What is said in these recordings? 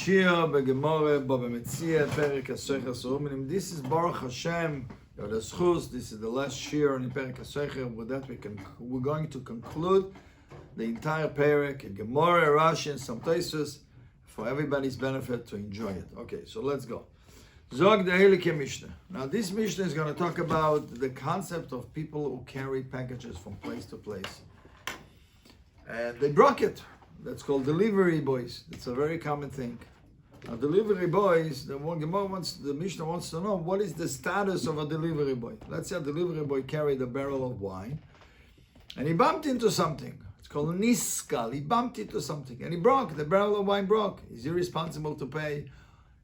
Shiur, Gemara, Bava Metzia, הפרק השוכר סורמנים. This is Baruch Hashem, this is the last Shiur in הפרק השוכר. With that we're going to conclude the entire הפרק, Gemara, Rashi, and some Tosfos for everybody's benefit to enjoy it. Okay, so let's go. Zog the Heilige Mishnah. Now this Mishnah is going to talk about the concept of people who carry packages from place to place. And they broke it. That's called delivery boys. It's a very common thing. Now, delivery boys, the Mishnah wants to know what is the status of a delivery boy. Let's say a delivery boy carried a barrel of wine and he bumped into something. It's called niskal. He bumped into something and he broke. The barrel of wine broke. Is he responsible to pay?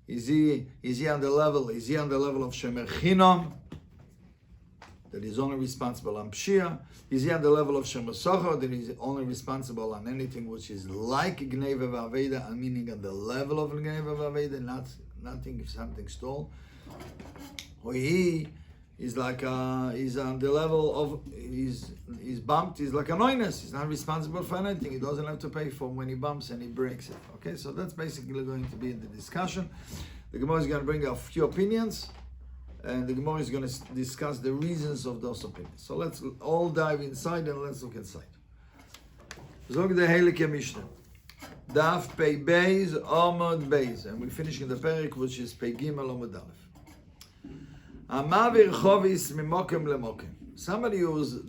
Is he on the level? Is he on the level of shemer chinam, that he's only responsible on pshia? Is he on the level of shemer sochar, that he's only responsible on anything which is like gneva v'aveda, meaning at the level of gneva v'aveda, nothing if something stole? Or he is like he's on the level of he's bumped. He's like an oinus. He's not responsible for anything. He doesn't have to pay for when he bumps and he breaks it. Okay, so that's basically going to be in the discussion. The Gemara is going to bring a few opinions, and the Gemara is going to discuss the reasons of those opinions. So let's all dive inside and let's look inside. Zog the Heilige Mishnah. Daf Pei Beis Amud Beis, and we're finishing the Perek, which is Pei Gimel Amud Aleph. Amavir chovis mimokem lemokem. Somebody who's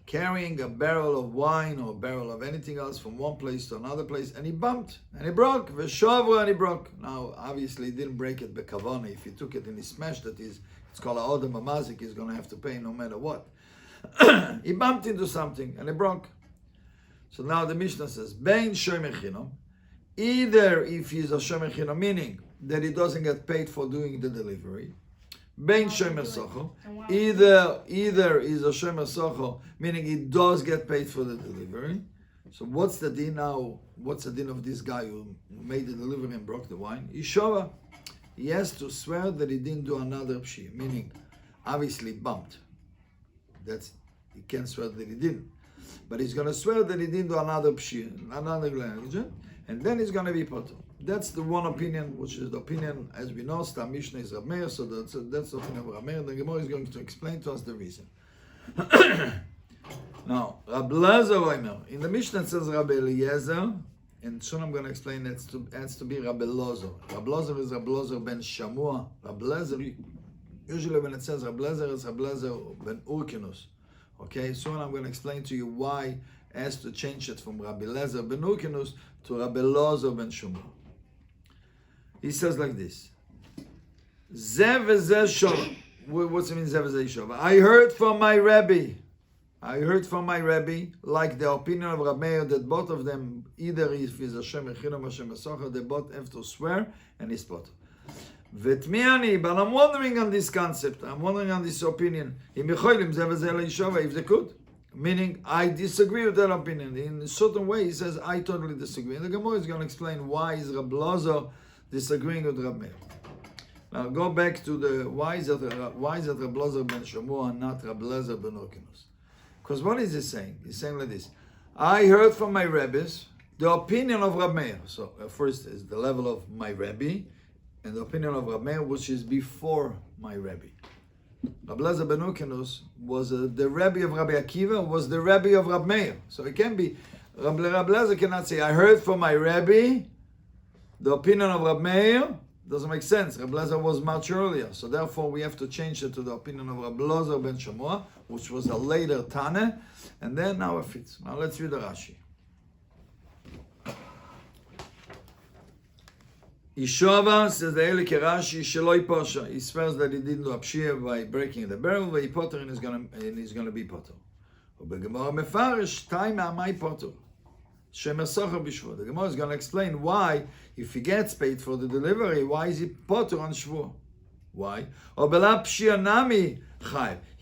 carrying a barrel of wine or a barrel of anything else from one place to another place, and he bumped and he broke. Veshavra, and he broke. Now, obviously, he didn't break it bekavana. If he took it and he smashed it, it's called a odem amazik. He's going to have to pay no matter what. He bumped into something and it broke. So now the Mishnah says, bein shomer chinam. Either if he's a shomer chinam, meaning that he doesn't get paid for doing the delivery. Bein shomer socho. Either is a shomer socho, meaning he does get paid for the delivery. So what's the din now? What's the din of this guy who made the delivery and broke the wine? Yeshua. He has to swear that he didn't do another pshi, meaning obviously bumped. He can't swear that he didn't. But he's going to swear that he didn't do another pshi, another language, and then he's going to be potter. That's the one opinion, which is the opinion, as we know, Stam Mishnah is Rabbi Meir, so that's the opinion of Rabbi Meir. The Gemara is going to explain to us the reason. Now, Rabbi Lezer Oimer, in the Mishnah it says Rabbi Eliezer, and soon I'm going to explain it has to be Rabbi Lozer. Rabbi Lozer is Rabbi Lozer ben Shamua. Rabbi Lezer, usually when it says Rabbi Lezer, it's Rabbi Lezer ben Urkinus. Okay, soon I'm going to explain to you why it has to change it from Rabbi Lezer ben Urkinus to Rabbi Lozer ben Shamua. He says like this. Zev v'zeh shov. What's it mean, Zev v'zeh shov? I heard from my Rebbe, like the opinion of Rabbi Meir, that both of them, either if he's Hashem Echinam, Hashem Esocher, they both have to swear, and he's potter. V'tmiani, but I'm wondering on this concept, I'm wondering on this opinion. If they could. Meaning, I disagree with that opinion. In a certain way, he says, I totally disagree. And the Gemara is going to explain why is Rabbi Lozer disagreeing with Rabbi Meir. Now go back to the why is it Rabbi Lozer ben Shamua and not Rabbi Lezer ben Urkinus? Because what is he saying? He's saying like this: I heard from my rabbis the opinion of Rabbi Meir. So first is the level of my Rebbe, and the opinion of Rabbi Meir, which is before my Rebbe. Rabbi Lezer ben Urkinus was the Rebbe of Rabbi Akiva, was the Rebbe of Rabbi Meir. So it can be Rabbi Lezer cannot say I heard from my Rebbe. The opinion of Rabbi Meir doesn't make sense. Rabbi Lezer was much earlier, so therefore we have to change it to the opinion of Rabbi Lozer ben Shamua, which was a later Tane, and then now it fits. Now let's read the Rashi. Ishova says the Elik Rashi Sheloi Posha. He swears that he didn't do a pshia by breaking the barrel, but he potter and he's going to be potter. B'Gemara Mefarish time amai potter. The Gemara is going to explain why, if he gets paid for the delivery, why is he potter on Shvur? Why?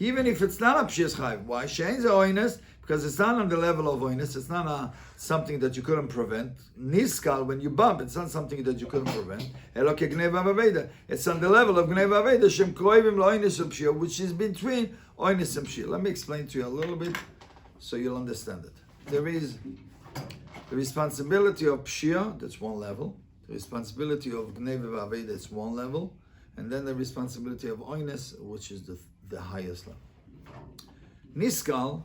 Even if it's not a pshia chayv, why? Shein ze oines, because it's not on the level of oines. It's not something that you couldn't prevent. Niskal, when you bump, it's not something that you couldn't prevent. It's on the level of gneva aveda, shem kroivim loines of pshia, which is between oines and pshia. Let me explain to you a little bit so you'll understand it. There is The responsibility of Pshia, that's one level. The responsibility of Gneva V'Aveda, that's one level. And then the responsibility of Oines, which is the highest level. Niskal,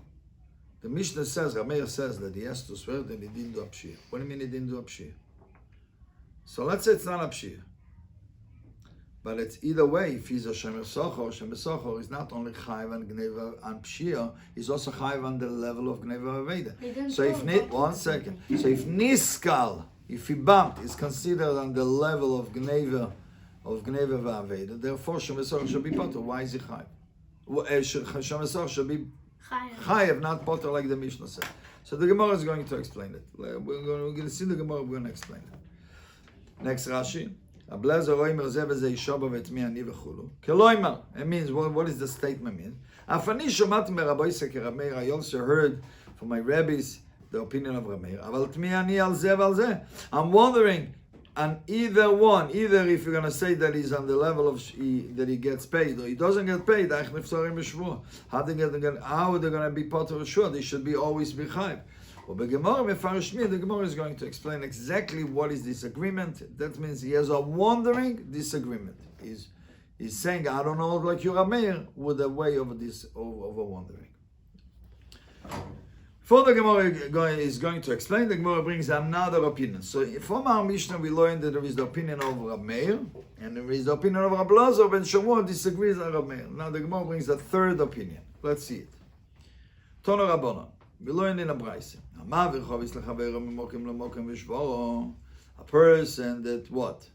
the Mishnah says, Rameir says that he has to swear that he didn't do a Pshia. What do you mean he didn't do a Pshia? So let's say it's not a Pshia. But it's either way, if he's a Shemer Sochor is not only Chayiv and Gneva and Pshia, he's also Chayiv on the level of Gneva V'Aveda. So if, one second, so if Niskal, if he bumped, is considered on the level of Gneva V'Aveda, therefore Shemer Sochor should be Potter. Why is he Chayiv? Shemer Sochor should be Chayiv, not Potter like the Mishnah said. So the Gemara is going to explain it. We're going to see the Gemara, we're going to explain it. Next Rashi. It means, what does the statement mean? I also heard from my rabbis the opinion of Rameir. I'm wondering, on either one, either if you're going to say that he's on the level of that he gets paid, or he doesn't get paid, how are they going to be part of a shua? They should be always be chayv. Well, the Gemara is going to explain exactly what is this agreement. That means he has a wandering disagreement. He's saying, I don't know, like you're a mayor, with a way of this over wandering. Before the Gemara is going to explain, the Gemara brings another opinion. So from our Mishnah, we learned that there is the opinion of Rab Meir, and there is the opinion of Rab Lazar, and Shamuel disagrees with Rab Meir. Now the Gemara brings a third opinion. Let's see it. Tono Rabbona. We learned in a Braise. A person that what?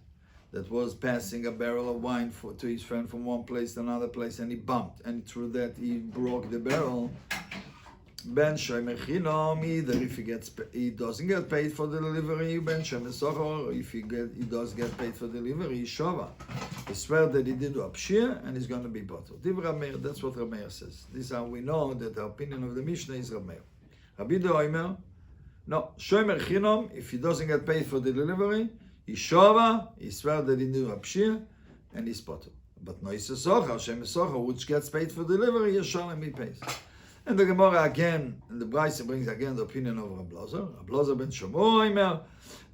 That was passing a barrel of wine to his friend from one place to another place, and he bumped, and through that he broke the barrel. Ben Shomer Chinam, either if he doesn't get paid for the delivery, Ben Shomer Sochor, if he does get paid for delivery, Shova. He swear that he did do a pshir and he's going to be bottled. That's what Rameir says. This is how we know that the opinion of the Mishnah is Rameir. Rabbi Oimer, no, Shomer Chinam, if he doesn't get paid for the delivery, he Shova, he swear that he did a pshir and he's bottled. But no, he's a Sochor, Shomer Sochor, which gets paid for delivery, Yeshalem he pays. And the Gemara again, and the Braise brings again the opinion of Rab Lazar. Rab Lazar ben Shomer,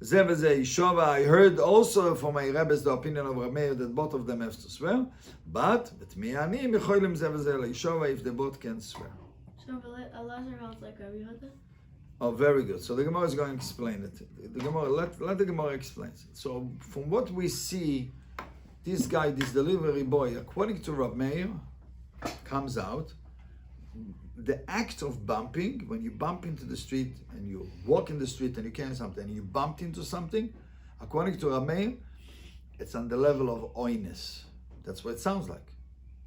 Shova. I heard also from my rabbis the opinion of Rameir that both of them have to swear. But if they both can swear. So Lazar holds like Rabbi Yehuda? Oh, very good. So the Gemara is going to explain it. The Gemara, let the Gemara explain it. So from what we see, this guy, this delivery boy, according to Rab Meir, comes out. The act of bumping, when you bump into the street and you walk in the street and you carry something and you bumped into something, according to Rameir, it's on the level of oines. That's what it sounds like.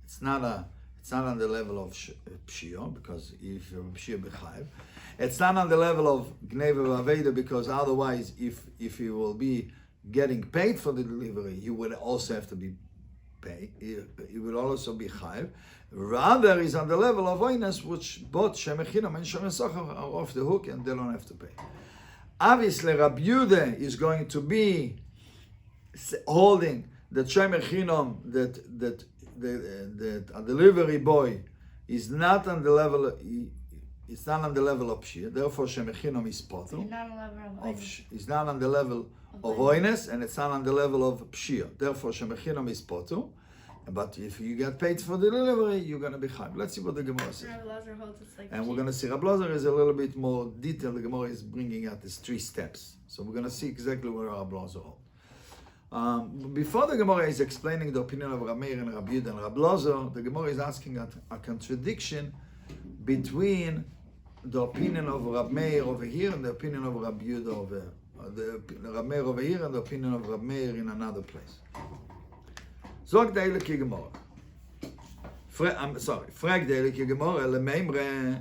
It's not on the level of pshio, because if you're pshio b'chayv, it's not on the level of gneva v'aveda, because otherwise, if you will be getting paid for the delivery, you would also have to be paid. You would also be chayv. Rather, is on the level of oines, which both Shemer Chinam and Shemer Sochor are off the hook and they don't have to pay. Obviously, Rabbi Yehuda is going to be holding that Shemer Chinam, that a delivery boy is not on the level. It's not on the level of pshir. Therefore, Shemer Chinam is potter. It's not on the level of oines, and it's not on the level of pshir. Therefore, Shemer Chinam is potter. But if you get paid for the delivery, you're going to be chayv. Let's see what the Gemara says. And we're going to see Rab Lazar is a little bit more detailed. The Gemara is bringing out these 3 steps. So we're going to see exactly where Rab Lazar holds. Before the Gemara is explaining the opinion of Rameir and Rabbi Yehuda and Rab Lazar, the Gemara is asking a contradiction between the opinion of Rab Meir over here and the opinion of Rabbi Yehuda over the Rab Meir over here and the opinion of Rab Meir in another place. Zog de Eilike Gemara. Frag de Eilike Gemara, Lemeimre,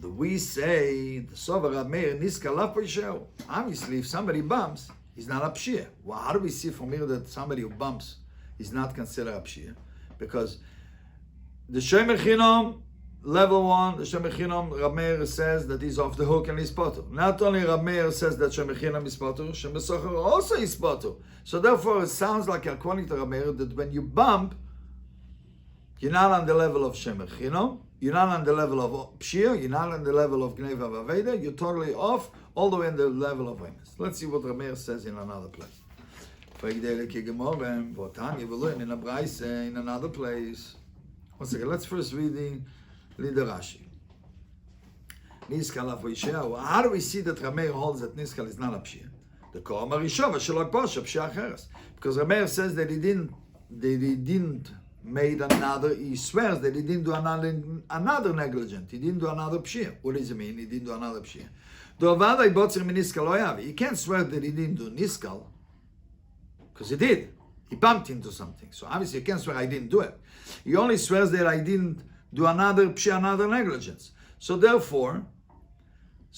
we say, the Sover Rab Meir, Niska Lav Poisheu. Obviously, if somebody bumps, he's not a pshir. Well, how do we see from here that somebody who bumps is not considered a pshir? Because the Shemer Chinam, level 1, the Shemer Chinam, Rab Meir says that he's off the hook and he's potter. Not only Rab Meir says that Shemer Chinam is potter, Shemer Sochor also is potter. So therefore, it sounds like, according to Rab Meir, that when you bump, you're not on the level of Shemer Chinam, You're not on the level of Pshir, you're not on the level of Gneva Vaveda, you're totally off, all the way in the level of Oines. Let's see what Rameir says in another place. In a Braise, in another place. One second, let's first read the Rashi. How do we see that Rameir holds that Niskal is not a Pshir? The Koram Arishov, Shalok Posha, Pshir Acheres. Because Rameir says that he didn't made another, he swears that he didn't do another negligent. He didn't do another pshir. What does it mean? He didn't do another pshir. He can't swear that he didn't do niskal, because he did. He bumped into something. So obviously he can't swear I didn't do it. He only swears that I didn't do another pshir, another negligence. So therefore,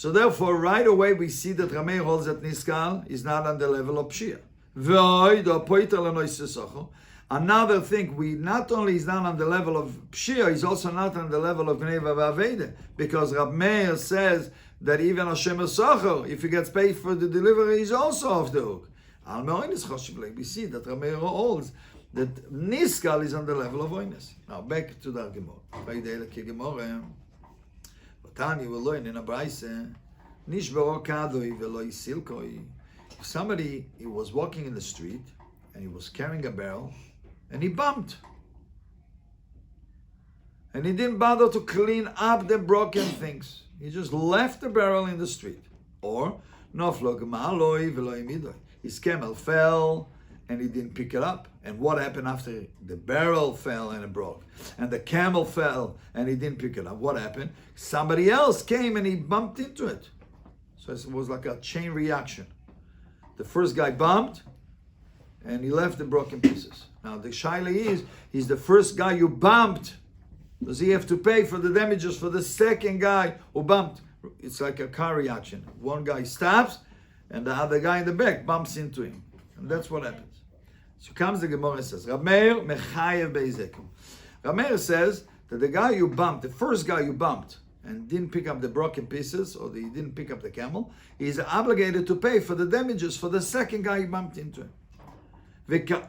right away we see that Rameir holds that niskal is not on the level of pshir. Another thing, not only is not on the level of Pshir, he's also not on the level of Gneva Vaveda, because Rab Meir says that even Hashem HaSachar, if he gets paid for the delivery, he's also off the hook. Al Me'oines Choshev, we see that Rab Meir holds that Niskal is on the level of Oines. Now back to the Gemara. In a Braise, if somebody was walking in the street and he was carrying a barrel, and he bumped. And he didn't bother to clean up the broken things. He just left the barrel in the street. Or, his camel fell and he didn't pick it up. And what happened after the barrel fell and it broke? And the camel fell and he didn't pick it up. What happened? Somebody else came and he bumped into it. So it was like a chain reaction. The first guy bumped and he left the broken pieces. Now the shaila is, he's the first guy you bumped. Does he have to pay for the damages for the second guy who bumped? It's like a car reaction. One guy stops and the other guy in the back bumps into him. And that's what happens. So comes the Gemara and says, Rab Meir mechayev beizekum. Rab Meir says that the guy you bumped, the first guy you bumped and didn't pick up the broken pieces, or he didn't pick up the camel, he's obligated to pay for the damages for the second guy he bumped into him. Which is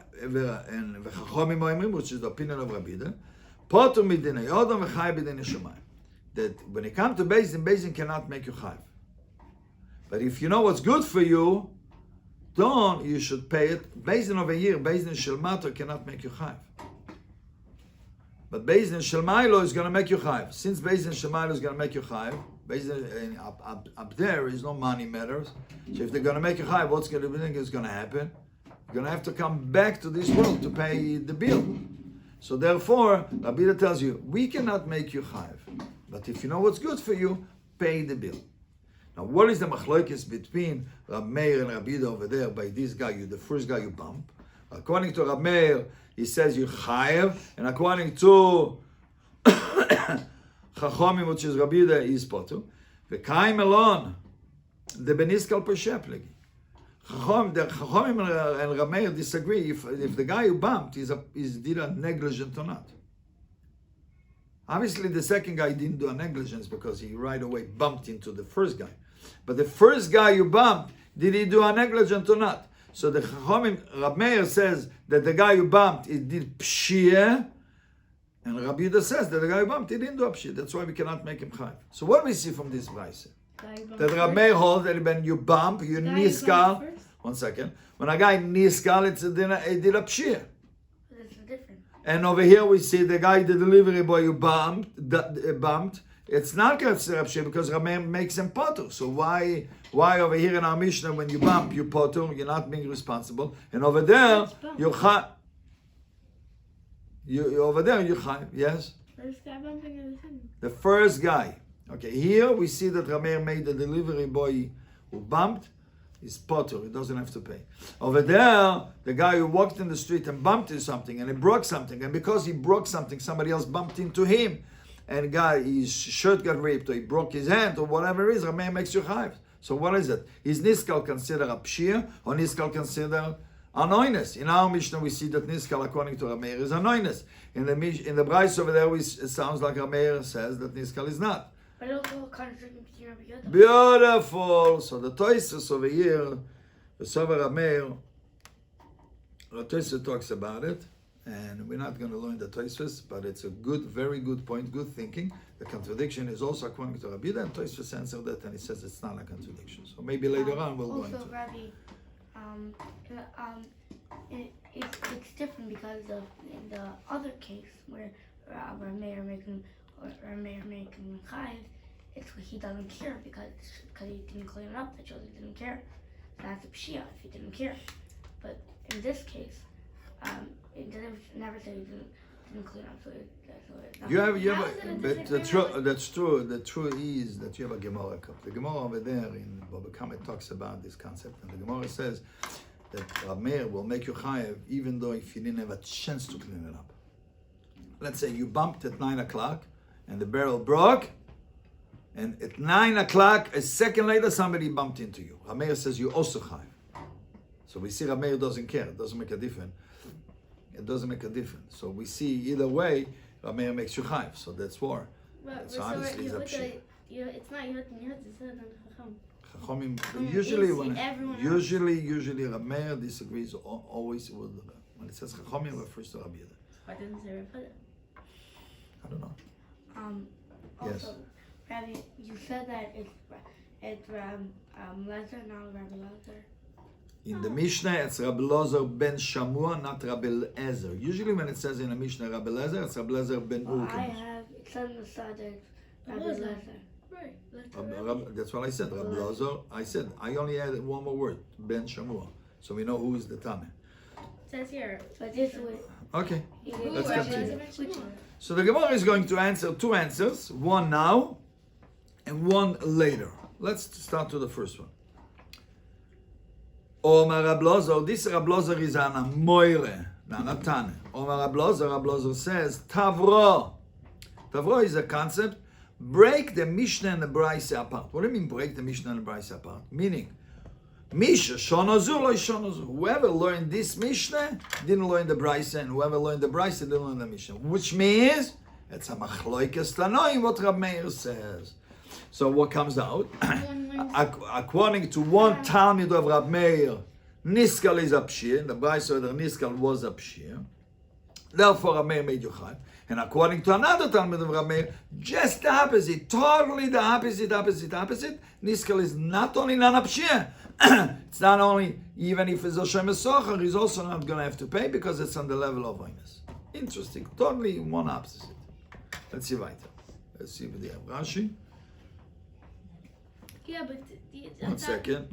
the opinion of Rabbi Pinchas Rieber, that when it comes to Beis cannot make you chayiv. But if you know what's good for you, you should pay it. Beis Din over here, Beis Din Shel Mato cannot make you chayiv. But Beis Din Shel Mailo is going to make you chayiv. Since Beis Din Shel Mailo is going to make you chayiv, up there is no money matters. So if they're going to make you chayiv, what's going to happen? You're going to have to come back to this world to pay the bill. So therefore, Rabbi Pinchas tells you, we cannot make you chayiv. But if you know what's good for you, pay the bill. Now, what is the machlokes between Rab Meir and Rabbi Pinchas over there by this guy, the first guy you bump? According to Rab Meir, he says you're chayiv, and according to Chachomim, which is Rabbi Pinchas, is potu. V'kaim alon, the beniskal persheplegi. Chachomim and Rab Meir disagree if the guy who bumped is did a negligent or not. Obviously, the second guy didn't do a negligence because he right away bumped into the first guy. But the first guy you bumped, did he do a negligent or not? So the Chachomim, Rab Meir says that the guy who bumped, he did pshir, and Rabbi Yehuda says that the guy who bumped, he didn't do a pshir. That's why we cannot make him chayiv. So what do we see from this brayse? That Rab Meir holds that when you bump, you niskal. One second. When a guy niskal, it did a pshir. That's different. And over here we see the guy, the delivery boy who bumped. It's not considered a pshir because Rab Meir makes him potter. So why over here in our Mishnah when you bump, you potter, you're not being responsible, and over there you're chayiv. Over there you're chayiv. Yes. First guy bumping in the second. The first guy. Okay, here we see that Rab Meir made the delivery boy who bumped is potter, he doesn't have to pay. Over there, the guy who walked in the street and bumped into something and he broke something, and because he broke something, somebody else bumped into him, and his shirt got ripped, or he broke his hand, or whatever it is, Rab Meir makes you chayiv. So what is it? Is niskal considered a pshir, or niskal considered anoinus? In our Mishnah, we see that niskal, according to Rab Meir, is anoinus. In the brayse over there, it sounds like Rab Meir says that niskal is not. But it also contradicting between Rabbi Yehuda. Beautiful. So the Tosfos over here, the Sover Rab Meir, the Tosfos talks about it. and we're not going to learn the Tosfos, but it's a good, very good point, good thinking. The contradiction is also according to Rabbi Yehuda, and Tosfos answered that, and he says it's not a contradiction. So maybe later on we'll go into Also, it. Rabbi, it's different because of in the other case where Rameir making Chayiv, it's what he doesn't care because he didn't clean it up. The children didn't care. So that's a pshia if he didn't care. But in this case, it didn't never say he didn't clean up. So that's true. The truth is that you have a Gemara cup. The Gemara over there in Bava Metzia talks about this concept, and the Gemara says that Rameir will make you chayev even though if you didn't have a chance to clean it up. Let's say you bumped at 9 o'clock and the barrel broke, and at 9 o'clock, a second later, somebody bumped into you. Rameir says you also chayev. So we see Rameir doesn't care. It doesn't make a difference. It doesn't make a difference. So we see either way, Rameir makes you chayev. So that's war. So honestly, it's a pshit. it's not Yehud and Yehud, it's Yehud and Chacham. Chachamim, Usually usually Rameir disagrees always with, when it says Chachamim, refers to Rabbi Yehuda. Why didn't they put it? I don't know. Also, Yes. Rabbi, you said that it's Lezer, not Rabbi Lezer. In the Mishnah, it's Rabbi Lozer ben Shamua, not Rabbi Eliezer. Usually when it says in the Mishnah Rabbi Eliezer, it's Rabbi Eliezer ben Well, I Urken. have, it says in the Sadek, Rabbi Lezer. Right. That's what I said, Rabbi Lozer. I said, I only added one more word, ben Shamua. So we know who is the Tame. It says here. But this way, Okay, let's continue. which one? So the Gemara is going to answer two answers, one now and one later. Let's start with the first one. Omar Rab Lozer, this Rab Lozer is an Amoire, not a Tane. Omar Rab Lozer says, Tavro. Tavro is a concept, break the Mishnah and the Braisa apart. What do you mean break the Mishnah and the Braisa apart? Meaning, Misha, Shonozu, lo Shonozu. Whoever learned this Mishnah didn't learn the Braisa, and whoever learned the Braisa didn't learn the Mishnah. Which means, it's a machloikas tanoim, what Rab Meir says. So what comes out? According to one Talmud of Rab Meir, Niskal is a pshir. The Braisa of the Niskal was a pshir. Therefore, Rab Meir made you chayav. And according to another Talmud of Rab Meir, just the opposite, totally the opposite. Niskal is not only not a pshir. It's not only, even if it's a shemesocher, he's also not going to have to pay because it's on the level of oinus. Interesting. Totally one opposite. Let's see weiter. Let's see if they have Rashi. Yeah, but One second.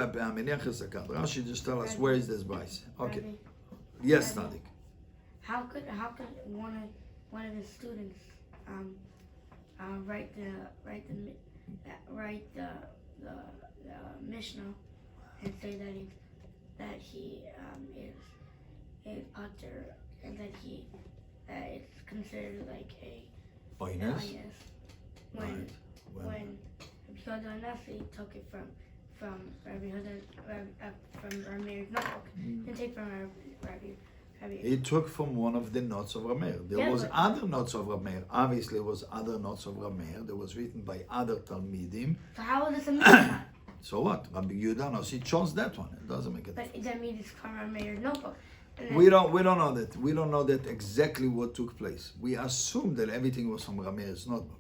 Rashi, just tell us where is this Braisa. Okay. Rabbi, Yes, Rabbi. Nadik. How could one of his students write the Mishnah and say that he is pater and that it's considered like a Oinus. when When? because Anasi took it from Rabbi Yehuda, from Rameir's notebook, didn't take from Rabbi. He took from one of the notes of Rameir. There Yeah, was but- other notes of Rameir. Obviously, it was other notes of Rameir. That was written by other Talmidim. So how is this a Mishnah? So what? Rabbi Yehuda knows. He chose that one. It doesn't make a difference. But that means it's from Rameir's notebook. And then- We don't know that. We don't know that exactly what took place. We assume that everything was from Rameir's notebook.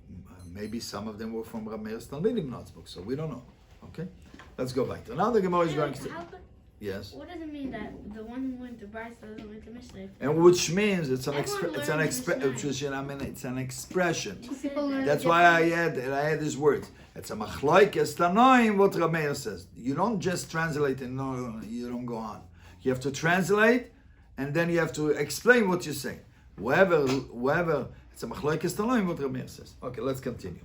Maybe some of them were from Rameir's Talmidim notebook. So we don't know. Okay? Let's go back. Now the Gemara is going to... Yes. What does it mean that the one who went to Bryce doesn't went to Mishnah? And which means it's an Everyone learns it's an expression. People learn That's different- why I add these words. It's a machloikes tanoim, what Rameir says. You don't just translate and no, you don't go on. You have to translate and then you have to explain what you say. Whoever, it's a machloikes tanoim, what Rameir says. Okay, let's continue.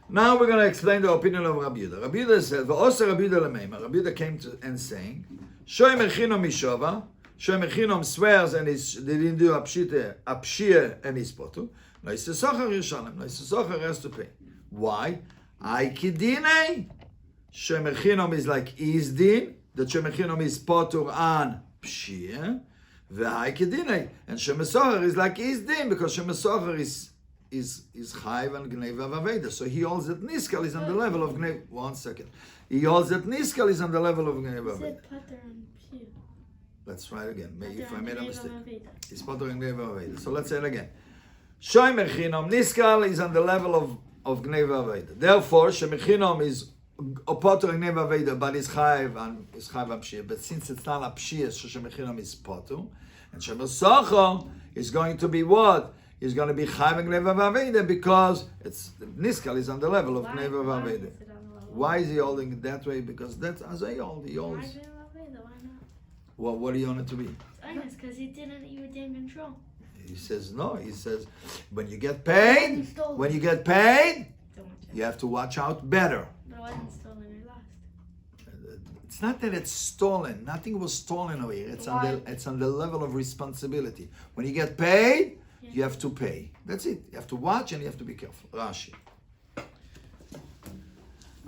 Now we're going to explain the opinion of Rabbi Yehuda. Rabbi Yehuda said, "V'osa Rabbi Yehuda lemeima." Rabbi Yehuda came to and saying, "Shoy mechinom mishova." Shoy mechinom swears and they didn't do apshia and his potu. Loisesocher yishalem. Loisesocher has to pay. Why? I kidinei. Shoy mechinom is like izdin. The shoy mechinom is potur on pshia. Ve'ai kidinei. And shoy mesocher is like izdin because shoy mesocher is chayv and gneva vaveda. So he holds that niskal is on the level of gneva. 1 second. He holds that niskal is on the level of gneva It vaveda. said Pater and Pshir. Let's try it again. If I made a mistake. Aveda. He's potter gneva aveda. So let's say it again. Shomer chinam niskal is on the level of gneva aveda. Therefore, shemechinam is a potter gneva aveda, but is chayv and pshia. But since it's not a pshia, so shemechinam is potter, and shemesocher is going to be what? Is going to be chayv and gneva aveda because it's niskal is on the level of gneva aveda. Why is he holding it that way? Because that's as I hold. He holds. Why not? Well, what do you want it to be? It's because you were in control. He says no. He says when you get He paid, stole it. when you get paid, Don't watch it. you have to watch out better. But it wasn't stolen or lost. It's not that it's stolen. Nothing was stolen over here. It's Why? on the level of responsibility. When you get paid, Yeah. you have to pay. That's it. You have to watch and you have to be careful. Rashi.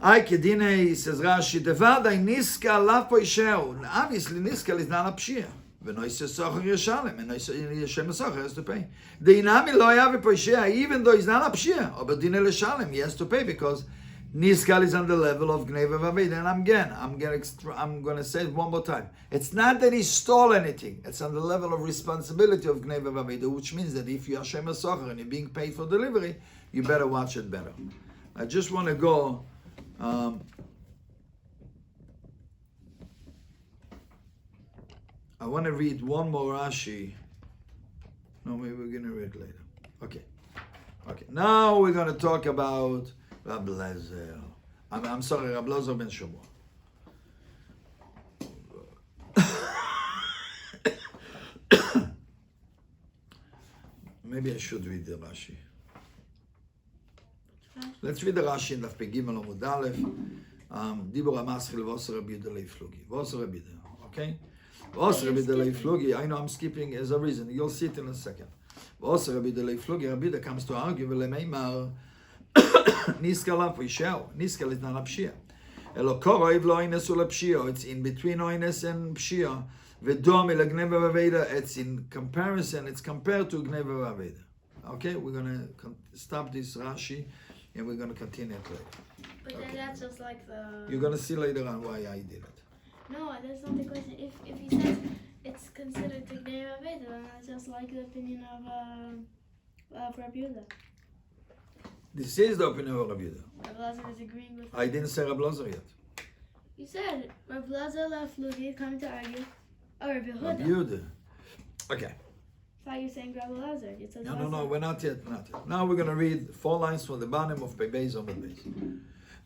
I kedine, says Rashi, devadai niska lav poisheu. Obviously, niska is not a pshia. V'nois socher yeshalem, and Yeshem socher has to pay. The inami lo yav poishea, even though he's not a pshia, but dine leshalem, he has to pay because niska is on the level of gneva v'aved. And I'm going to say it one more time. It's not that he stole anything. It's on the level of responsibility of gneva v'aved, which means that if you're Yeshem socher and you're being paid for delivery, you better watch it better. I just want to go. I want to read one more Rashi. No, maybe we're going to read later. Okay. Now we're going to talk about Rabbi Lezer. I'm sorry, Rabbi Lezer ben Shomor. Maybe I should read the Rashi. Let's read the Rashi in Daf Pegim Amud Aleph. Dibur Amaschil V'Oser Rabbi Yehuda Leiflugi. V'Oser Rabbi Yehuda, okay? V'Oser Rabbi Yehuda Leiflugi. I know I'm skipping as a reason. You'll see it in a second. V'Oser Rabbi Yehuda Leiflugi. Rabbi Yehuda comes to argue v'lemeimar Niskal Lav Poisheu. Niskal is not a pshia. Elo koroiv lo oines u'lepshia. It's in between oines and pshia. V'dom ila gneva v'aveda. It's in comparison. It's compared to gneva v'aveda. Okay, we're going to stop this Rashi. And we're going to continue it later. But then that's just like the... You're going to see later on why I did it. No, that's not the question. If he says it's considered to be a Veda, then that's just like the opinion of Rabbi Yehuda. This is the opinion of Rabbi Yehuda. Rabbi Lazar is agreeing with... I didn't say Rabbi Lazar yet. You said Rabbi Lazar left Lugi coming to argue. Oh, Rabbi Rabbi Yehuda. Yehuda. Okay. I thought you were saying Rabbi Lazar. You said No, Lazar. we're not yet. Now we're going to read 4 lines from the bottom of Bebeis on the base.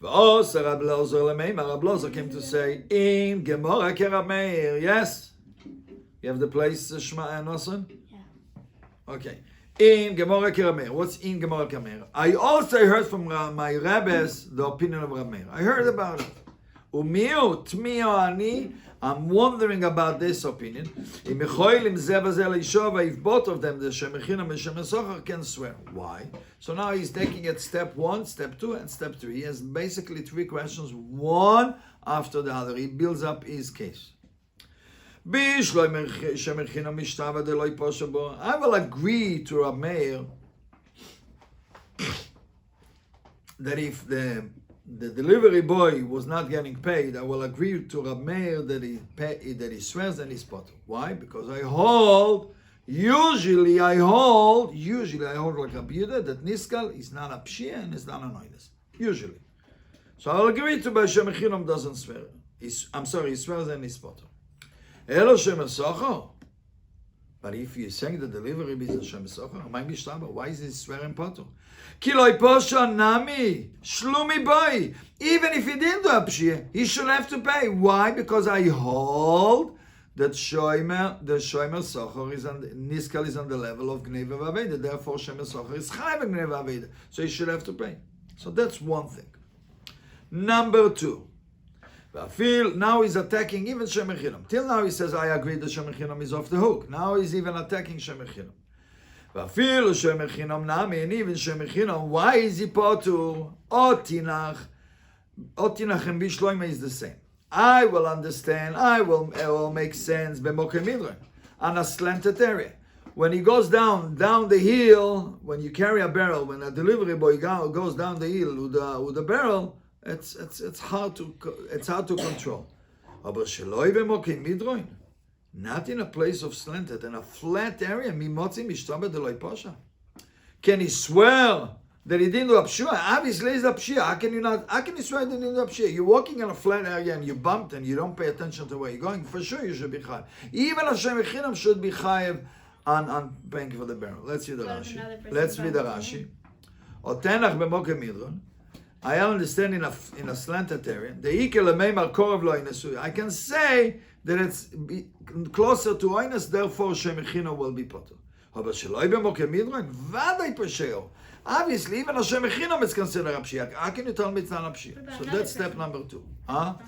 V'oser Rabbi Lazar lemeimar. Rabbi Lazar came to say, in Gemara Kerab Meir. Yes? You have the place, Shema and Nosson? Yeah. Okay. In Gemara Kerab Meir. What's in Gemara Kerab Meir? I also heard from my rabbis the opinion of Rabbi Meir. I heard about it. Umiu tmio ani. I'm wondering about this opinion. If both of them, the Shemechinam and Shemesocher, can swear. Why? So now he's taking it step 1, step 2, and step 3. He has basically 3 questions, one after the other. He builds up his case. I will agree to Rabbi Meir that if the delivery boy was not getting paid, I will agree to Rabbi Meir that he swears and he's potter. Why? Because usually I hold like Rabbi Yehuda that Niskal is not a pshia and is not an oines. Usually. So I'll agree to by Shemechinam doesn't swear. He swears and he's potter. Elo Shemesocher. But if you're saying the delivery is Shemesocher, why is he swearing potter? Kiloi posha nami shlumi boy. Even if he didn't do a pshia, he should have to pay. Why? Because I hold that the shomer socher is on niskal is on the level of gneva v'aveda. Therefore, shomer socher is chayv gneva v'aveda. So he should have to pay. So that's one thing. Number 2. Now he's attacking even Shemer Chinam. Till now he says, I agree that Shemer Chinam is off the hook. Now he's even attacking Shemer Chinam. And even Shemer Chinam, why is he potur? Otinach and Bishloime is the same. I will understand, it will make sense b'mokem midron, on a slanted area. When he goes down the hill, when you carry a barrel, when a delivery boy goes down the hill with the barrel, it's hard to control. Aber sheloi b'mokem midron. Not in a place of slanted, in a flat area. Mimotzi mishtabed deloi posha. Can he swear that he didn't do a pshua? Obviously, it's a pshua. How can you swear that he didn't do a pshua? You're walking in a flat area and you bumped and you don't pay attention to where you're going. For sure, you should be chayiv. Even Hashem Echinam should be chayiv on paying for the barrel. Let's see the Rashi. Otenach b'mokem midron. I understand in a slanted area. I can say that it's closer to oinus, therefore Shem Echino will be potter. Obviously, even Hashem Echino is considered a pshia. How can you tell me it's not a pshia? So that's step number 2. Another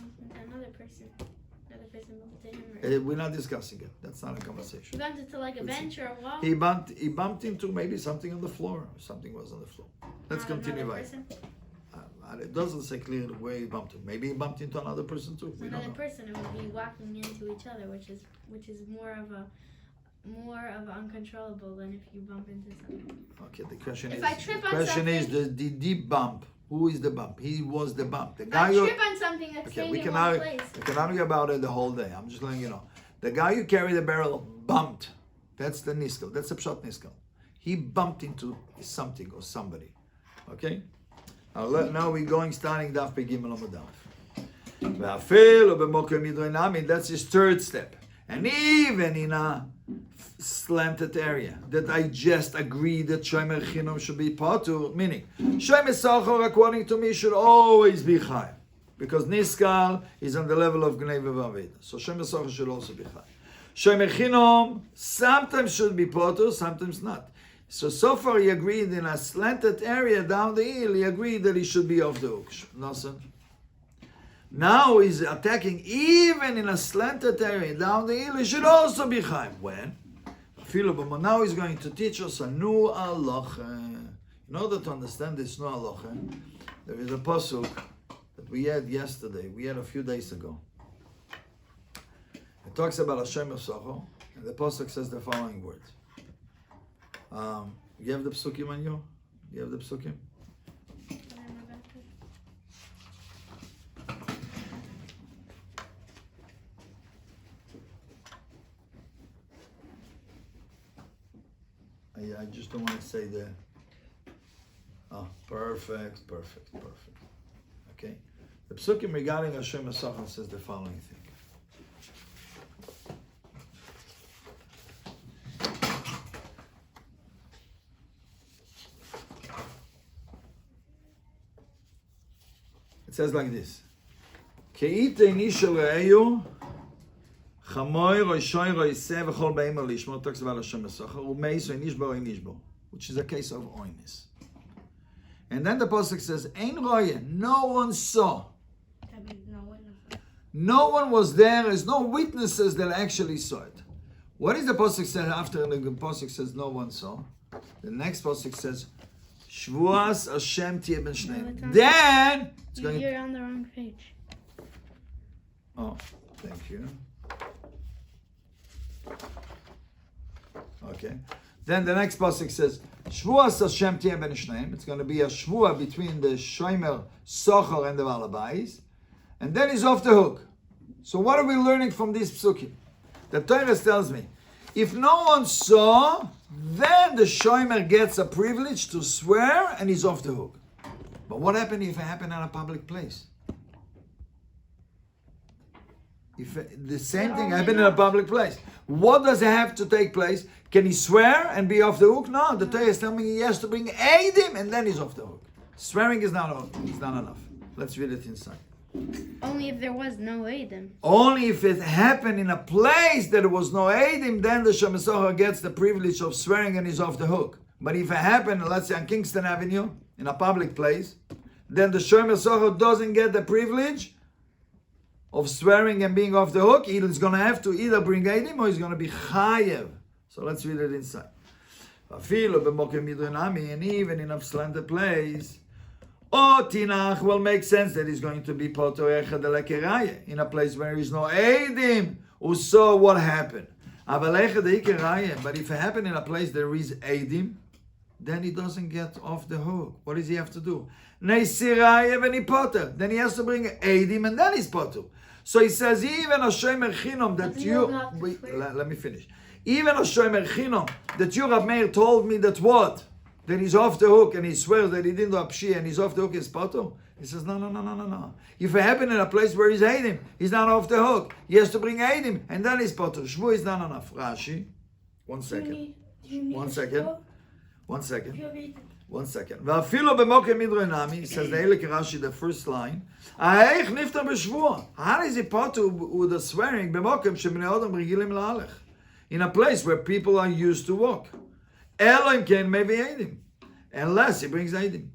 person bumped into him. We're not discussing it. That's not a conversation. He bumped into like a bench or a wall. He bumped into maybe something on the floor. Something was on the floor. Let's continue. It doesn't say clearly where he bumped into. Maybe he bumped into another person too. We another don't know. person, it would be walking into each other, which is more of uncontrollable than if you bump into someone. Okay, the question If is. I trip the on question is something- the deep bump. Who is the bump? He was the bump. The If guy I who. trip on something that's Okay, staying we in can one argue. place. We can argue about it the whole day. I'm just letting you know. The guy who carried the barrel bumped. That's the niskel. That's a pshat niskel. He bumped into something or somebody. Okay. Now we're going starting daf begimel amudalef. That's his third step. And even in a slanted area that I just agreed that Shomer Chinom should be potur, meaning Shomer Sachar according to me should always be chai, because Niskal is on the level of Gnei Vavaveda. So Shomer Sachar should also be chai. Shomer Chinom sometimes should be potur, sometimes not. So far he agreed in a slanted area down the hill, he agreed that he should be off the hook. Nothing. Now he's attacking even in a slanted area down the hill, he should also be chayiv. When? Now he's going to teach us a new halacha. In order to understand this new halacha, there is a pasuk that we had yesterday, we had a few days ago. It talks about Hashem Yisachar, and the pasuk says the following words. You have the psukim on you? You have the psukim? I just don't want to say the... perfect. Okay? The psukim regarding Hashem Yisachar says the following thing. It says like this. Ke'itei shel re'eyu chamoy roishoy roiseh v'chol ba'imah lishmo. Talks about Hashem Yisachar. U'meis o'inishbo, which is a case of oinus. And then the pasuk says, Ein roye, no one saw. That means no witness. No one was there. There's no witnesses that actually saw it. What is the pasuk said after the pasuk says no one saw? The next pasuk says, Shvuas Hashem tiyeh ben shneim. Then it's going. You're on the wrong page. Oh, thank you. Okay. Then the next pasuk says, Shvuas Hashem tiyeh ben shneim. It's going to be a shvua between the shomer socher and the balabais, and then he's off the hook. So what are we learning from these psukim? The Torah tells me, if no one saw, then the shomer gets a privilege to swear and he's off the hook. But what happened if it happened in a public place? If the same thing happened in a public place, what does it have to take place? Can he swear and be off the hook? No, the Torah is telling me he has to bring Eidim and then he's off the hook. Swearing is not enough. Let's read it inside. Only if there was no Eidim. Only if it happened in a place that there was no Eidim, then the Shomer Socher gets the privilege of swearing and he's off the hook. But if it happened, let's say on Kingston Avenue, in a public place, then the Shomer Socher doesn't get the privilege of swearing and being off the hook. He's going to have to either bring Eidim or he's going to be Chayev. So let's read it inside. And even in a slanted place, Tinach will make sense that he's going to be Poto Echad Elekeraya in a place where there is no Eidim who saw what happened. But if it happened in a place there is Eidim, then he doesn't get off the hook. What does he have to do? Neisirayev and he potter. Then he has to bring Eidim and then he's potter. So he says, even a shomer chinom that let me finish. Even a shomer chinom that you, Rav Meir, told me that what? That he's off the hook and he swears that he didn't do Apshi and he's off the hook, is potter. He says, no. If it happened in a place where he's Eidim, he's not off the hook. He has to bring Eidim and then he's potter. Shvu is not enough. Rashi, one second. One second. Va'afilo b'mokem midronami, he says the Eilik Rashi, the first line. Ha'eich niftar b'shvua. How is it potter with the swearing b'mokem shebnei odom regilim la'alech? In a place where people are used to walk. Elohim can maybe Eidim. Unless he brings Eidim.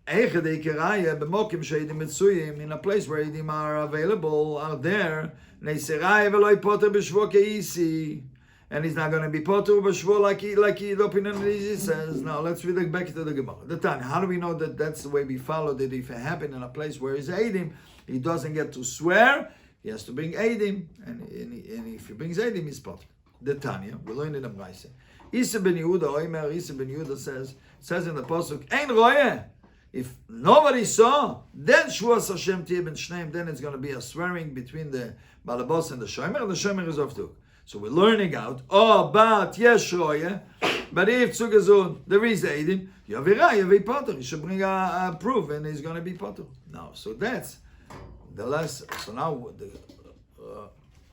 Eichad Eikiraya b'mokem she'edim mitzuyim, in a place where Eidim are available, are there. Neisiraya v'loi potter b'shvua ke'isi. And he's not going to be potter b'shvua like the opinion of Izi says. Now let's read back to the Gemara. The Tanya. How do we know that that's the way we follow? That if it happened in a place where he's Eidim, he doesn't get to swear. He has to bring Eidim, and if he brings Eidim, he's potter. The Tanya. We learn in the Brayse. Isa ben Yehuda, Isa ben Yehuda says in the pasuk, Ein royeh. If nobody saw, then Shuas Hashem Tiyeh ben Shneim, then it's going to be a swearing between the Balabos and the Shomer is off the hook. So we're learning out, but yes, royeh, but if Tzugazun, there is Eidim, Yavira, Yavi Potter, he should bring a proof and he's going to be Potter. Now, so that's the last, so now the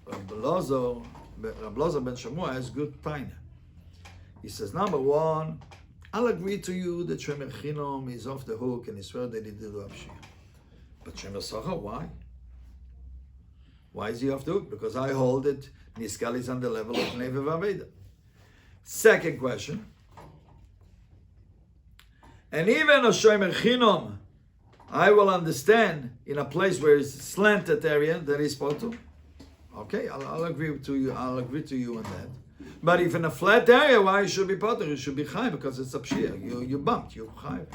Rabbi Lozo ben Shamua has good time. He says, number one, I'll agree to you that Shomer Chinom is off the hook and he swear that he did Apshi. But Shomer Socha, why? Why is he off the hook? Because I hold it, Niskal is on the level of Nevev Aveda. Second question, and even a Shomer Chinom, I will understand in a place where it's slanted area that is potter. Okay, I'll agree to you. I'll agree to you on that. But if in a flat area, why it should be potter? It should be chai because it's a pshia. You bumped, you chai.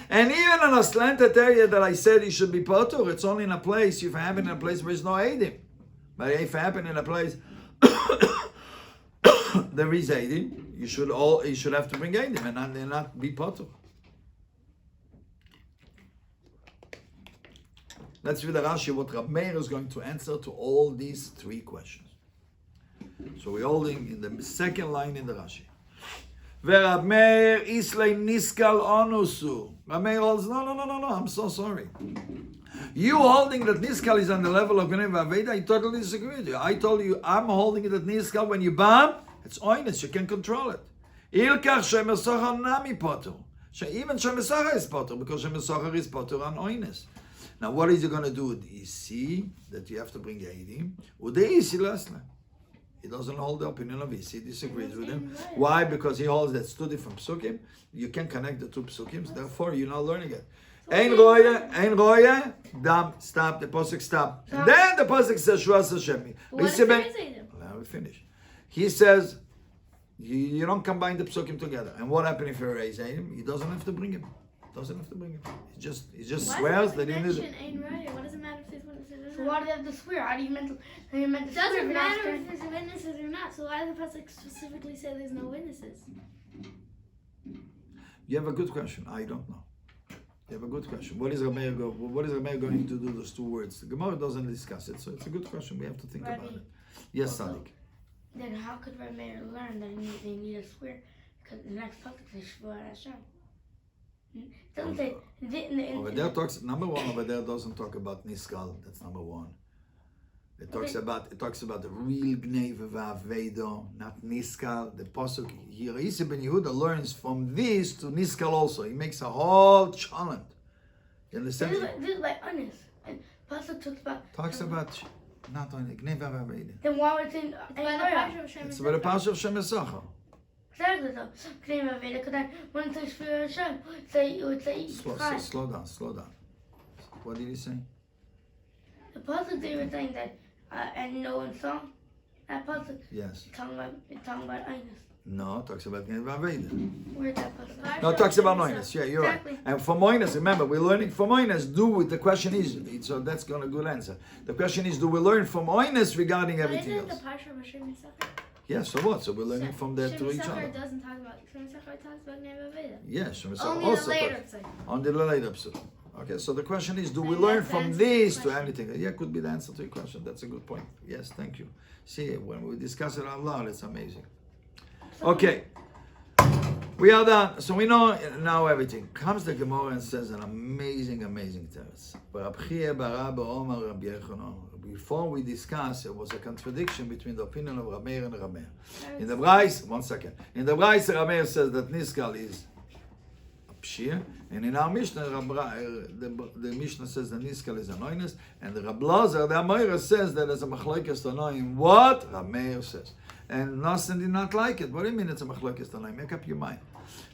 And even in a slanted area that I said it should be potter, it's only in a place. If it happened in a place where there's no eidim, but if it happened in a place there is eidim, you should have to bring eidim and not be potter. Let's read the Rashi, what Rabbi Meir is going to answer to all these three questions. So we're holding in the second line in the Rashi. Rabbi Meir islay niskal onusu. Rabbi Meir holds, no, I'm so sorry. You holding that niskal is on the level of Gnev Aveda, I totally disagree with you. I told you, I'm holding that niskal when you bam, it's oinus, you can control it. Ilkach shemer sochar nami potter. Even shemer sochar is potter, because shemer sochar is potter on oinus. Now, what is he going to do with Isi that you have to bring Eidim? Udei Isi Lasla. He doesn't hold the opinion of Isi, disagrees with him. Why? Because he holds that's two different psukim. You can connect the two psukim, therefore you're not learning it. Ein roya, dam, stop, the pasuk stop. And then the pasuk says Shuas Hashem. What if there is Eidim? Now we finish. He says, you don't combine the psukim together. And what happens if you raise Eidim? He doesn't have to bring him. Doesn't have to bring it. He just swears that he needs it. What does it matter if there's witnesses So or why not? do they have to swear? How do you meant to swear? It doesn't matter if there's witnesses or not. So why does the pasuk specifically say there's no witnesses? You have a good question. I don't know. You have a good question. What is Rabbi going to do those two words? The Gemara doesn't discuss it, so it's a good question. We have to think about it. Yes, Sadiq. Then how could Rabbi Meir learn that they need to swear? Because the next pasuk says Shvuah Hashem. It doesn't say. Over there talks number one. Over there doesn't talk about niskal. That's number one. It talks about the real gnei v'avedo, not niskal. The pasuk here, Isa ben Yehuda learns from this to niskal also. He makes a whole challenge. You understand? This is like honest. And pasuk talks about not only gnei v'avedo. Then why would it It's about the pasuk of Shem Esachar. Exactly so. Because then when it says Shvuah Hashem, it would say Slow down. What did he say? The pasuk they were saying that and no one saw that pasuk. Yes. It's talking about Einus. No, it talks about gnei v'avedo. Where's that pasuk? No, it talks about Moinus. Yeah, you're Exactly. right. And for Moinus, remember, we're learning from Moinus. The question is, so that's going to good answer. The question is, do we learn from Moinus regarding everything Isn't else? the parsha of Hashem Yisachar? Yeah, so what? So we're learning from there to each Shema other. Sachar doesn't talk about. Shema Sachar talks about Gneva Veda. Yes, Shema Sachar Only also the later talks- episode. on the later episode. Okay, so the question is, do we Maybe learn that's the from answer to the this to question. anything? Yeah, could be the answer to your question. That's a good point. Yes, thank you. See, when we discuss it out loud, it's amazing. Okay, we are done. So we know now everything. Comes the Gemara and says an amazing, amazing teretz. Before we discuss, it was a contradiction between the opinion of Rabbi Meir and Rabbi Meir. In the Brais, one second. In the Brais, Rabbi Meir says that Niskal is a pshir, and in our Mishnah, the Mishnah says that Niskal is an oinus, and the Rabbi Lazar, the Amoira, says that as a machlokes tanoim. What Rabbi Meir says. And Nassan did not like it. What do you mean it's a machlokes tanoim? Make up your mind.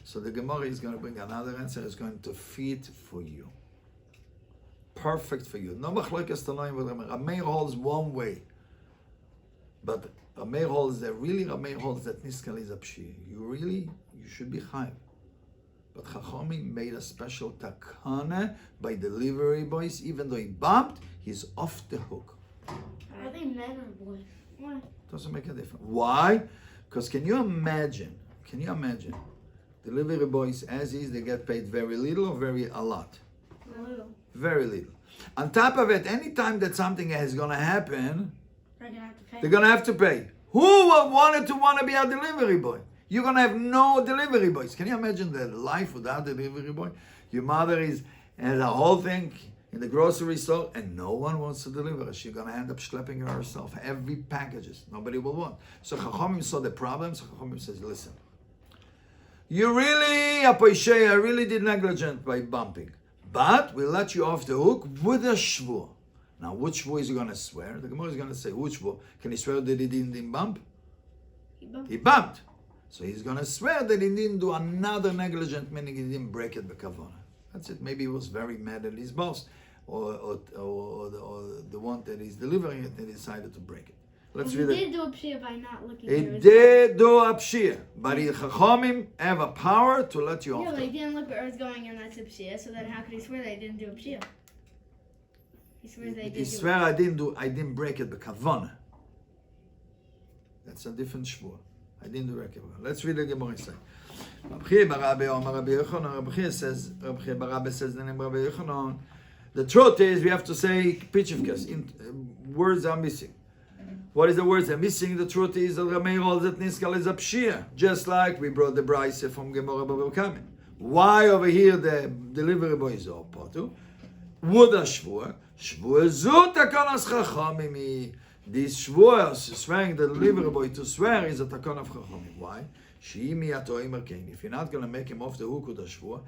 So the Gemara is going to bring another answer. It's going to fit for you. Perfect for you. No machlokes tanoim with Rabbi Meir. Rabbi Meir holds one way, but Rabbi Meir holds that Niskal is a pshir. You should be chayv. But Chachomim made a special takana by delivery boys. Even though he bumped, he's off the hook. Are they men or boys? Why? Doesn't make a difference. Why? Because can you imagine, delivery boys as is, they get paid very little or a lot? Little. Very little. On top of it, anytime that something is going to happen, They're gonna have to pay. they're going to have to pay. Who want to be a delivery boy? You're going to have no delivery boys. Can you imagine the life without a delivery boy? Your mother has a whole thing in the grocery store and no one wants to deliver. She's going to end up schlepping her herself. Every packages. Nobody will want. So Chachomim saw the problem. So Chachomim says, listen, you really did negligent by bumping. But we'll let you off the hook with a shvur. Now, which shvur is he going to swear? The Gemara is going to say, which shvur? Can he swear that he didn't bump? He bumped. So he's going to swear that he didn't do another negligent, meaning he didn't break it b'kavana. That's it. Maybe he was very mad at his boss or the one that is delivering it and decided to break it. Let's He read it. did do a pshia by not looking He through his did do a pshia, but the Chachomim have a power to let you Yeah, off. but he didn't look where it was going, and that's a pshia. So then, how could he swear that he didn't do a pshia? He swears that he He did. swear I didn't break it b'kavana. That's a different shvur. I didn't do it. Let's read the Gemara say. Rabbi Pinchas says the name Rabbi Yochanan. The truth is, we have to say pichivkas. Words are missing. What is the words are missing? The truth is that Rabbi holds that Niskal is a pshir, just like we brought the Braise from Gemara Bava Metzia. Why over here the delivery boy is all potu? Would a shvur zut takonas chachamim. This shvur, swearing the delivery boy to swear, is a takon of chachamim. Why? If you're not going to make him off the hook with a shvur,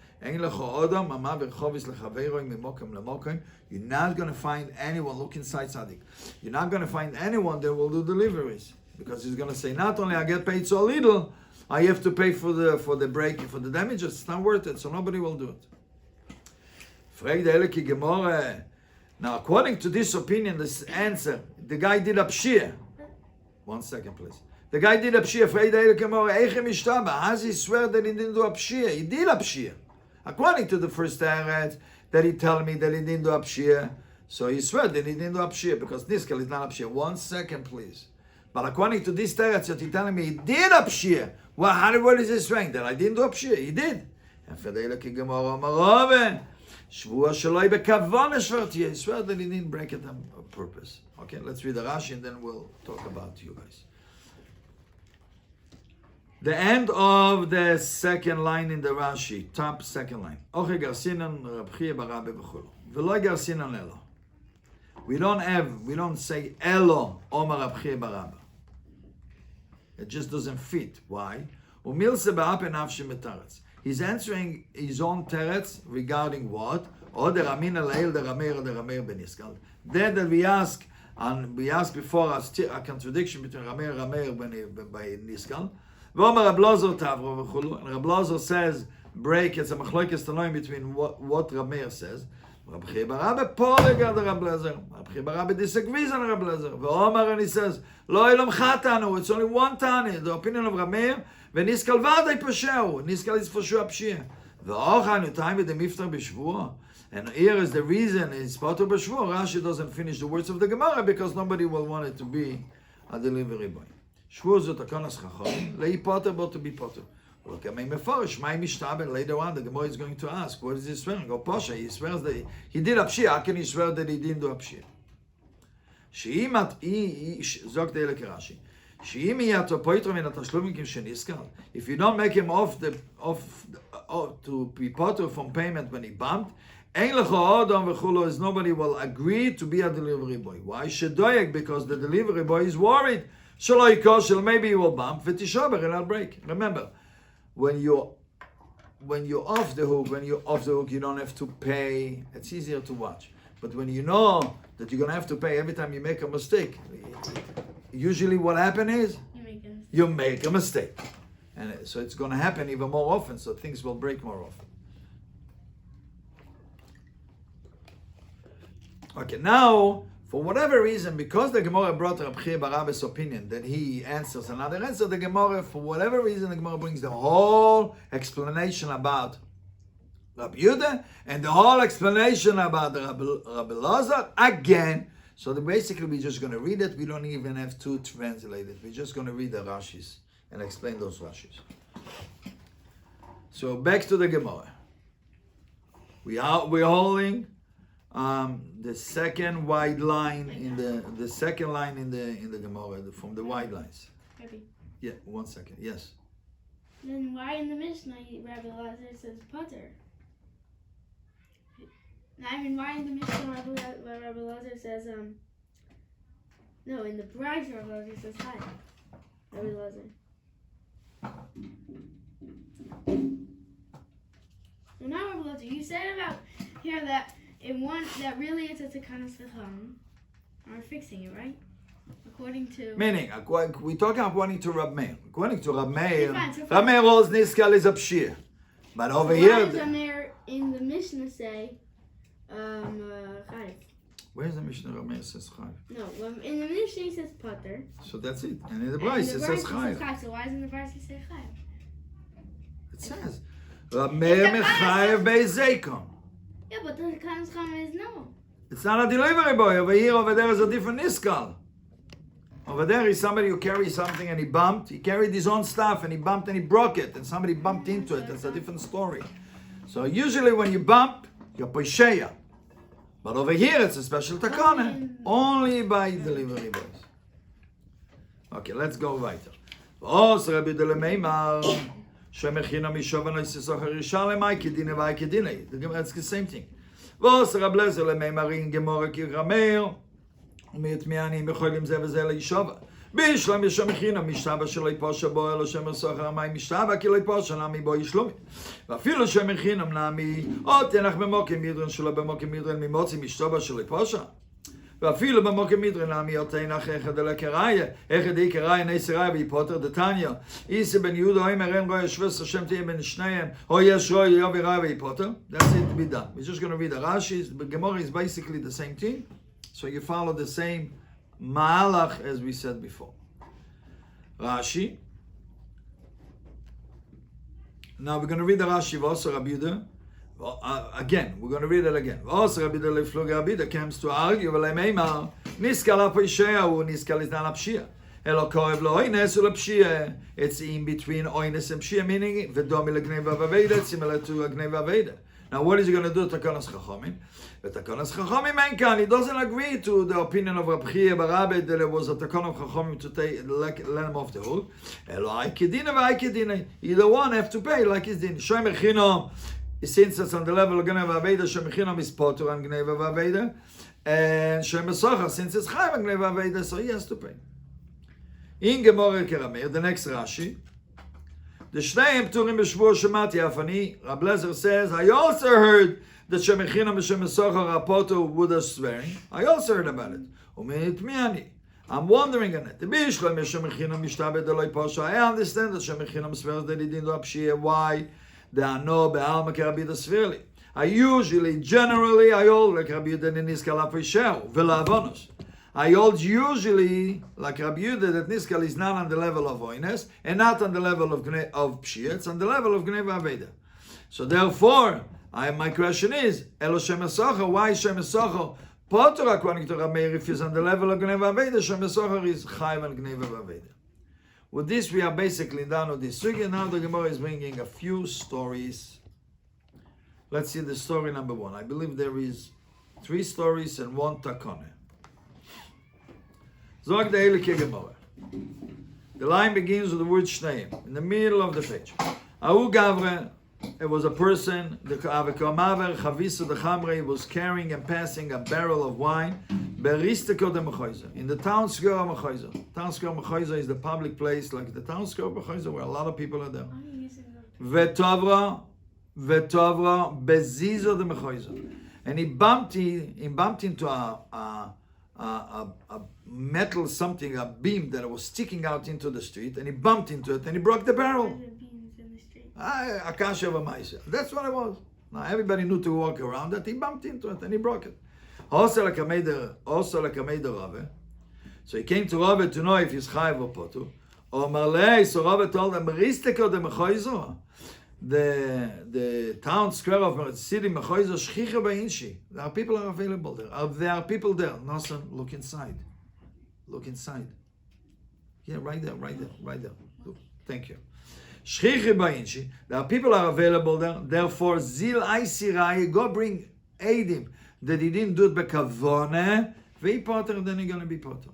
you're not going to find anyone, look inside Tzaddik, you're not going to find anyone that will do deliveries. Because he's going to say, not only I get paid so little, I have to pay for the break, for the damages. It's not worth it, so nobody will do it. Now, according to this opinion, this answer, the guy did a pshir. 1 second, please. The guy did a pshir. How does he swear that he didn't do a pshir? He did a pshir. According to the first teretz, that he told me that he didn't do a pshir, so he swear that he didn't do a pshir because Niskal is not a pshir. 1 second, please. But according to this teretz that he's telling me he did a pshir, well, what is he swearing? That I didn't do a pshir. He did. Shvua shaloi bekavana shvartiya. He swear that he didn't break it on purpose. Okay, let's read the Rashi and then we'll talk about you guys. The end of the second line in the Rashi, top second line. Oche garsinan Rabbi Barabe v'chulu. V'lo garsinan elo. We don't say elo Omar Rabbi Barabe. It just doesn't fit. Why? Umilse ba'apen nafshi metaretz. He's answering his own teretz regarding what? Or the Ramin al-Eil, the Rameir, the Rameir ben Niskal. That we ask, and we asked before a contradiction between Rameir and Rameir by Niskal. V'omar Rab Lazar tavro v'chulu. And Rab Lazar says, break, it's a machlokes tanoim between what Rameir says. Rabbi Barabe polega the Rab Lazar. Rabbi Barabe disagrees on Rab Lazar. V'omar, and he says, lo ilam chatanu, it's only one tani, the opinion of Rameir. וניסקל ודאי פשעו, ניסקל is for sure pshia. ואוכן time with the miftar b'shvua. And here is the reason it's part of b'shvua. Rashi doesn't finish the words of the Gemara because nobody will want it to be a delivery boy. Shvur zut akonas chachom, lei potter, but to be potter. Look at me meforish, my mishtaber. Later on, the Gemara is going to ask, what is he swearing? Go Pasha, he swears that he did apshia. How can he swear that he didn't do apshia? She'imat zok deile kerashi. She'im yato poitro min atashlumikim sheniskal. If you don't make him off to be potter from payment when he bumped, ein lecha adam v'chulo is nobody will agree to be a delivery boy. Why shedoyek? Because the delivery boy is worried. Shaloi koshel, maybe he will bump. V'tishaber and I'll break. Remember. When you're off the hook, you don't have to pay. It's easier to watch. But when you know that you're gonna have to pay every time you make a mistake, usually what happens is you make a mistake, and so it's gonna happen even more often. So things will break more often. Okay, now. For whatever reason, because the Gemara brought Rabbi Barabba's opinion that he answers another answer, the Gemara, for whatever reason, the Gemara brings the whole explanation about Rabbi Yehuda and the whole explanation about Rabbi Lazar again. So basically, we're just going to read it. We don't even have to translate it. We're just going to read the Rashis and explain those Rashis. So back to the Gemara. We're holding the second wide line in the second line in the Gemara from the wide lines. Rabbi. Yeah, 1 second. Yes. Then why in the Mishnah Rabbi Lazar says potter? I mean, why in the Mishnah Rabbi Lazar says no, in the Bride Rabbi Lazar says hi. Rabbi Lazar. So now Rabbi Lazar, you said about here that in one that really it's a takanas chacham. We're fixing it, right? According to Meaning, we're talking according to Rab Meir. According to Rab Meir, fine. Rab Meir holds niskal is a pshir. But over why here, does Amir in the Mishnah say chayv? where's the Mishnah? Rab Meir says chayv. No, in the Mishnah he says potter. So that's it. And in the Bryce it says chayv. So why doesn't the Bryce say chayv? It says Rab Meir mechayev beizeikom. Yeah, but the takanas chacham is no. It's not a delivery boy. Over there is a different niskal. Over there is somebody who carries something and he bumped. He carried his own stuff and he bumped and he broke it and somebody bumped into it. That's a different story. So usually when you bump, you're poisheya. But over here it's a special takana. Only by delivery boys. Okay, let's go weiter. It's the same thing. Was Rablezer lemeimarin gemora ki Rameir mit miani mecholim ze veze leishova. Bishlam yeshmechina mishtaba shelo iposha bo elo shemesocher mai mishtaba ki lo iposha nami bo yishlomi. Vafilo shemechina nami ot enach bemokim midron shelo bemokim midron mimotzi mishtaba shelo iposha. ואפילו במוקם מדרן נמי אותינך אחד אלה קראיה, אחד אי קראיה נסראיה ויפוטר דתניה. איסי בן יהודה אוי מרן רוי שבס השם תהיה בין שניהם, או יש רוי יובי ראיה ויפוטר. That's it, be done. We're just going to read the Rashi. The Gemara is basically the same thing. So you follow the same ma'alach as we said before. Rashi. Now we're going to read the Rashi also Rabbi Yehuda. Again, we're going to read it again. Also, Rabbi Yehuda comes to argue, niskal apoishea, niskal is not apshia. Elo korev lo oines ul apshia. It's in between oines and pshia, meaning v'domi legneva v'aveda, similar to a gneva v'aveda. Now, what is he going to do? Takanas chachamim. But Takanas chachamim ainkan. He doesn't agree to the opinion of Rabbi Barabba that it was a takan of chachamim to let him off the hook. Elo aikidina v'aikidina. Either one have to pay like his din. Shomer chinom. Since it's on the level of Gneva Aveda, Shemechinam is potter on Gneva Aveda, and Shemesocha, since it's Chayv on Gneva Aveda, so he has to pay. In Gemara Keramir, the next Rashi, the Shneim Turim B'Shvur Shemati Afani, Rab Lezer says, I also heard that Shemechinam and Shemesocha are potter with a swearing. I also heard about it. I'm wondering on it. I understand that Shemechinam swears that he didn't do Apshiyah. Why? I usually, generally, I hold like Rabbi Yehuda in Niskal Afisheu, Velavonus. I hold usually like Rabbi Yehuda that Niskal is not on the level of Oines and not on the level of Pshia, it's on the level of Gneva Aveda. So therefore, my question is, Elo Shemesocha, why Shemesocha? Potter according to Rabbi Meir, if he's on the level of Gneva Aveda, Shemesocha is Chayv and Gneva Aveda. With this, we are basically done with this sugya. Now the Gemara is bringing a few stories. Let's see the story number 1. I believe there is 3 stories and 1 takone. Zog the Eilike Gemara. The line begins with the word Shneim in the middle of the page. Ahu Gavre, it was a person, the Avekamaver Chavisu the Chamre was carrying and passing a barrel of wine Beristeko de Mechoizer, in the town square of Mechoizer. Town square of Mechoizer is the public place, like the town square of Mechoizer, where a lot of people are there. Vetovra bezizo de Mechoizer, and he bumped into a metal something, a beam that was sticking out into the street, and he bumped into it, and he broke the barrel. Akasha of a Maisa. That's what it was. Now everybody knew to walk around it. He bumped into it and he broke it. Also like a Rave. So he came to Rave to know if he's chayav or potu. Or Marley, so Rave told him, the town square of the city Mechoizo Shchicha Ba'inshi. There are people are available there. There are people there. Nosan, look inside. Look inside. Yeah, right there. Look. Thank you. There are people are available there. Therefore, Zil Aisirai, go bring Eidim that he didn't do it bekavone. Vei potter, then he's going to be potter.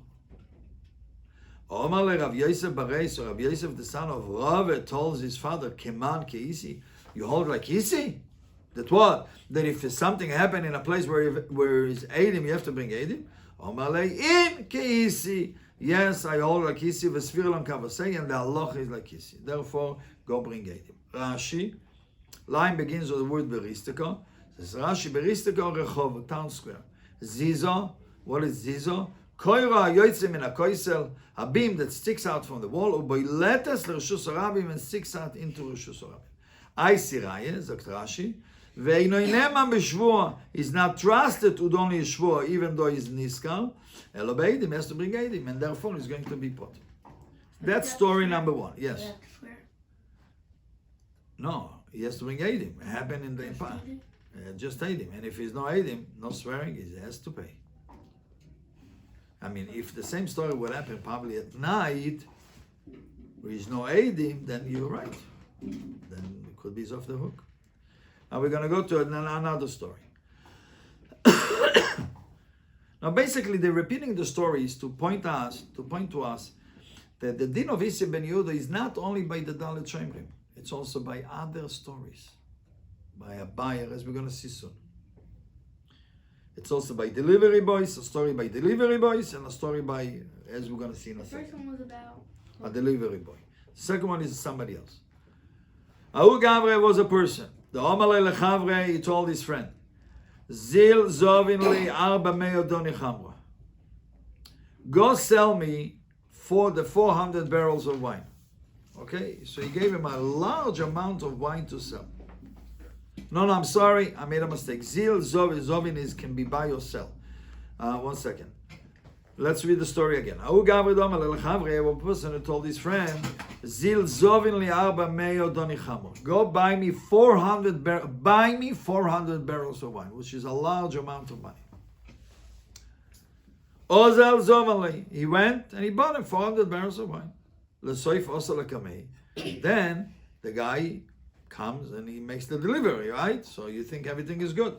Omar le Rav Yosef Bareis, or Rav Yosef, the son of Rav, told his father, Keman Keisi, you hold like Isi? That what? That if something happened in a place where is Eidim, you have to bring Eidim? Omar le in Keisi. Yes, I hold like Isi, Vesvirlam Kavasei, and the halacha is like Isi. Therefore, go bring Eidim. Rashi, line begins with the word Beristiko. Says Rashi, Beristiko Rechov, town square. Zizo, what is Zizo? Koira Yoitze Min HaKoisel, a beam that sticks out from the wall, Uboiletes L'Reshus HaRabim, and sticks out into Reshus HaRabim. Aisiraye, Zakt Rashi, Ve'inoinem B'Shvua, is not trusted to only Shvua, even though he's Niskal. Elo Beidim has to bring Eidim, and therefore he's going to be pot. That's story number 1. Yes. No, he has to bring Eidim. It happened in the Empire. Just Eidim. And if he's no Eidim, no swearing, he has to pay. I mean, if the same story would happen probably at night, where there's no Eidim, then you're right. Then it could be off the hook. Now we're going to go to another story. Now, basically, they're repeating the stories to point to us that the din of Isi ben Yehuda is not only by the Dalet Shemrim, it's also by other stories, by a buyer, as we're going to see soon. It's also by delivery boys, a story by delivery boys, and a story by, as we're going to see in a second. The first one was about a delivery boy. The second one is somebody else. Ahu Gavre was a person. The Omale Lechavre, he told his friend, Zil Zovin li arba me'odoni chamra. Go sell me for the 400 barrels of wine. Okay, so he gave him a large amount of wine to sell. No, I'm sorry, I made a mistake. Zil Zovin can be buy or sell. 1 second. Let's read the story again. Ahu Gavre Omale Lechavre, a person who told his friend, Zil Zovin li arba me'odoni chamra. Go buy me 400 barrels of wine, which is a large amount of money. Ozel Zovali, he went and he bought him 400 barrels of wine. L'soif osel kamei. Then the guy comes and he makes the delivery, right? So you think everything is good.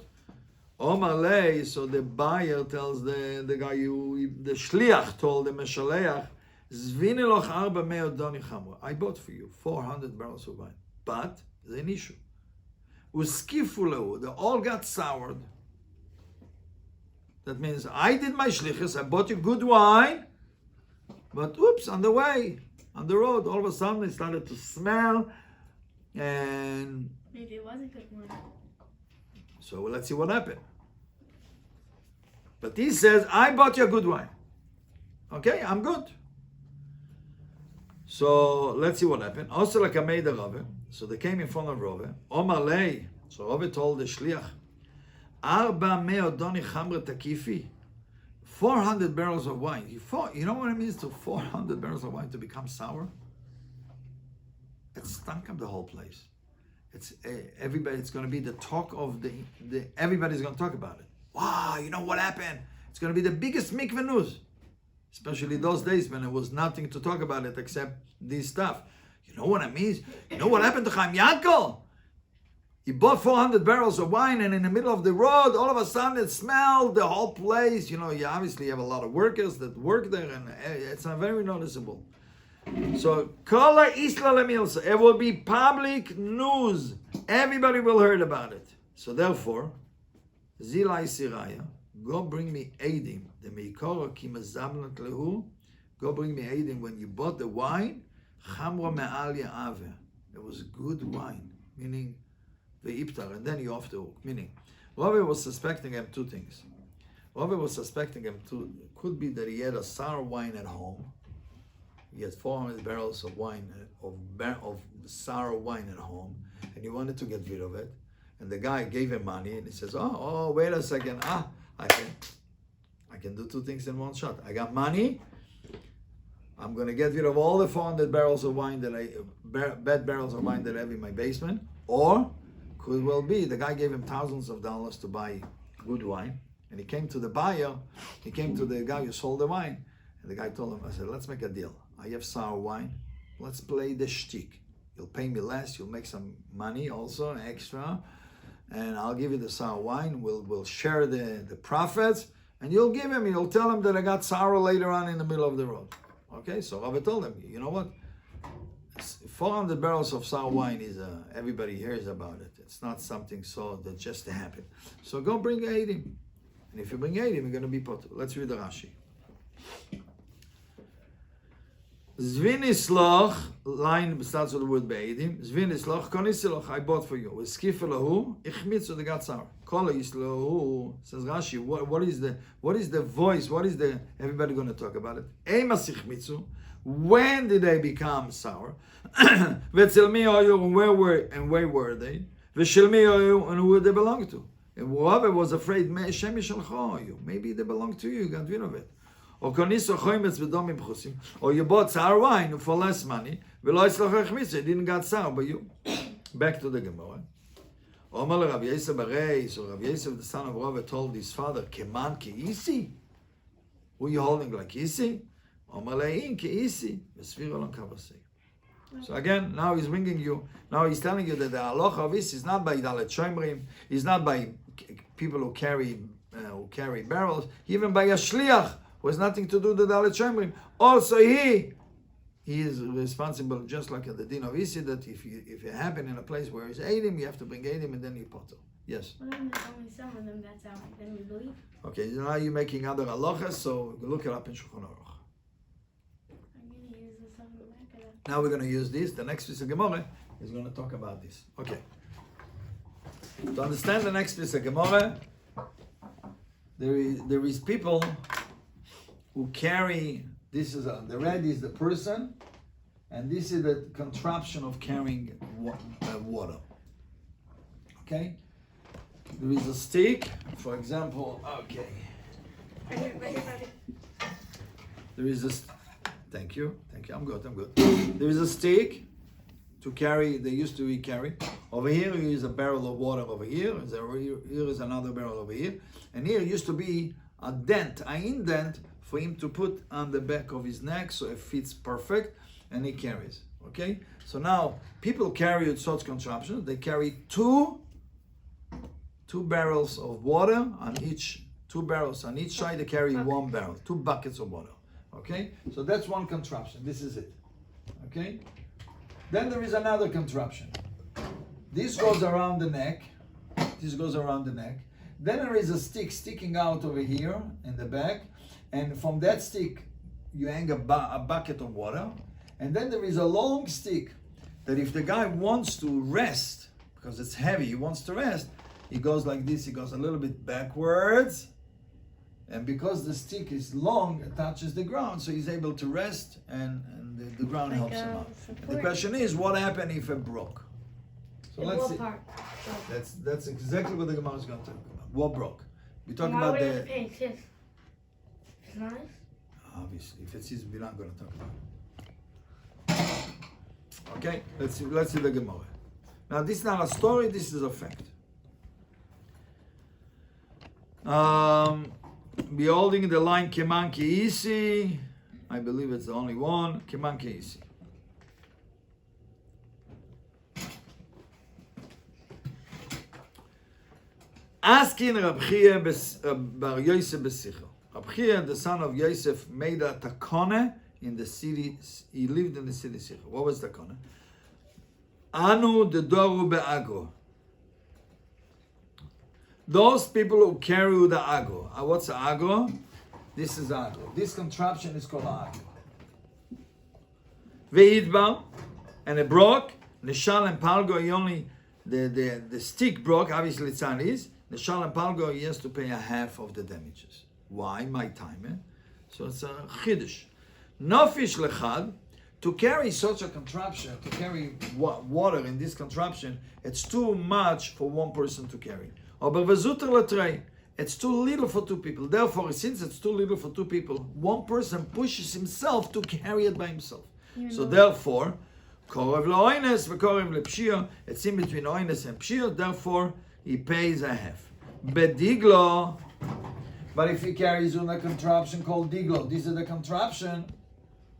Omalei, so the buyer tells the guy, the shliach told the meshaleach, Zviniloch arba me'odoni chamra. I bought for you 400 barrels of wine, but there's an issue. Uskifulehu, they all got soured. That means I did my shlichus, I bought you good wine, but oops, on the way, on the road, all of a sudden it started to smell, and maybe it was a good one. So let's see what happened. But he says, I bought you a good wine. Okay, I'm good. So let's see what happened. Also like I made a Rave. So they came in front of Rave. Omar lei. So Rave told the shliach, Arba me'odoni chamra takifi. 400 barrels of wine. You know what it means to 400 barrels of wine to become sour? It stunk up the whole place. It's everybody. It's going to be the talk of the. Everybody's going to talk about it. Wow, you know what happened? It's going to be the biggest mikveh news. especially those days when there was nothing to talk about it except this stuff. You know what I mean? You know what happened to Chaim Yankel? He bought 400 barrels of wine, and in the middle of the road, all of a sudden it smelled the whole place. You know, you obviously have a lot of workers that work there, and it's very noticeable. So, Kola Isla Lemilsa, it will be public news. Everybody will hear about it. So therefore, Zilai Siraya, go bring me Eidim. The Meikora Kimazabnat Lehu, go bring me Eidim when you bought the wine. Chamra Me'al Ya'ave. It was good wine, meaning the Iptar, and then you off the hook. Meaning, Rabbi was suspecting him two things. Rabbi was suspecting him could be that he had a sour wine at home. He had 400 barrels of wine, of sour wine at home, and he wanted to get rid of it. And the guy gave him money, and he says, "Oh, wait a second. I can do two things in one shot. I got money. I'm going to get rid of all the 400 barrels of wine bad barrels of wine that I have in my basement, or could well be the guy gave him thousands of dollars to buy good wine, and he came to the buyer, he came to the guy who sold the wine, and the guy told him, I said, let's make a deal. I have sour wine, let's play the shtick. You'll pay me less, you'll make some money also, extra, and I'll give you the sour wine, we'll share the profits, and you'll tell him that I got sour later on in the middle of the road. Okay, so Rabbi told him, you know what? 400 barrels of sour wine is everybody hears about it. It's not something so that just happened. So go bring Eidim. And if you bring Eidim, you're going to be potter. Let's read the Rashi. Zvinislach, line starts with the word Be'edim. Zvinislach, konisilach, I bought for you. With skifalahu, ichmitzu, they got sour. Kola islahu, says Rashi, what is the voice? What is the, everybody going to talk about it? Eimas ichmitzu. When did they become sour? And where were they? And who did they belong to? And whoever was afraid, maybe they belong to you, you got rid of it. Or you bought sour wine for less money, it didn't get sour, but you. Back to the Gemara. So Rabbi Yosef, the son of Rabbi, told his father, Keman Keisi? Who are you holding like Isi? So again, now he's bringing you, now he's telling you that the halacha of this is not by dalet shomrim, is not by people who carry barrels, even by a shliach who has nothing to do with the dalet shomrim. Also he is responsible, just like at the din of Isi, that if it happened in a place where it's Eidim, you have to bring Eidim and then you potter. Yes? Well, then only some of them that's out, then we believe. Okay, now you're making other halachas, so look it up in Shulchan Aruch. Now we're going to use this. The next piece of Gemara is going to talk about this. Okay. To understand the next piece of Gemara, there is people who carry, the red is the person, and this is the contraption of carrying water. Okay? There is a stick, for example, okay. There is a Thank you. I'm good. There is a stick to carry, they used to carry. Over here is a barrel of water over here. Here is another barrel over here. And here used to be an indent for him to put on the back of his neck so it fits perfect and he carries. Okay? So now people carry such contraptions. They carry two barrels of water on each, 2 barrels on each side. They carry 1 barrel, 2 buckets of water. Okay, so that's one contraption. This is it. Okay, then there is another contraption. This goes around the neck. Then there is a stick sticking out over here in the back, and from that stick you hang a bucket of water. And then there is a long stick that if the guy wants to rest, because it's heavy, he wants to rest, he goes like this. He goes a little bit backwards. And because the stick is long, it touches the ground, so he's able to rest, and the ground helps him out. The question is, what happened if it broke? So let's see. That's exactly what the Gemara is going to talk about. What broke? We're talking about the. It's nice. Obviously, if it's his, we're not going to talk about it. Okay, let's see the Gemara. Now, this is not a story. This is a fact. beholding the line Keman Keisi, I believe it's the only one, Keman Keisi. Asking Rab Chia bar Yosef besicha. Rab Chia, the son of Yosef, made a takone in the city. He lived in the city Sicha. What was takone? Anu de doru be'agro. Those people who carry the agro. What's the agro? This is agro. This contraption is called agro. Ve'idbar, and it broke. Neshal and palgo, he only the stick broke. Obviously, it's Chinese. Neshal and palgo, he has to pay a half of the damages. Why? My time. So it's a chiddush. Nofish lechad, to carry such a contraption, to carry water in this contraption, it's too much for one person to carry. It's too little for two people. Therefore, since it's too little for two people, one person pushes himself to carry it by himself. So therefore, korev le'oines v'korev le'pshia, it's in between oines and pshia, therefore he pays a half. Bediglo, but if he carries on a contraption called diglo, this is the contraption,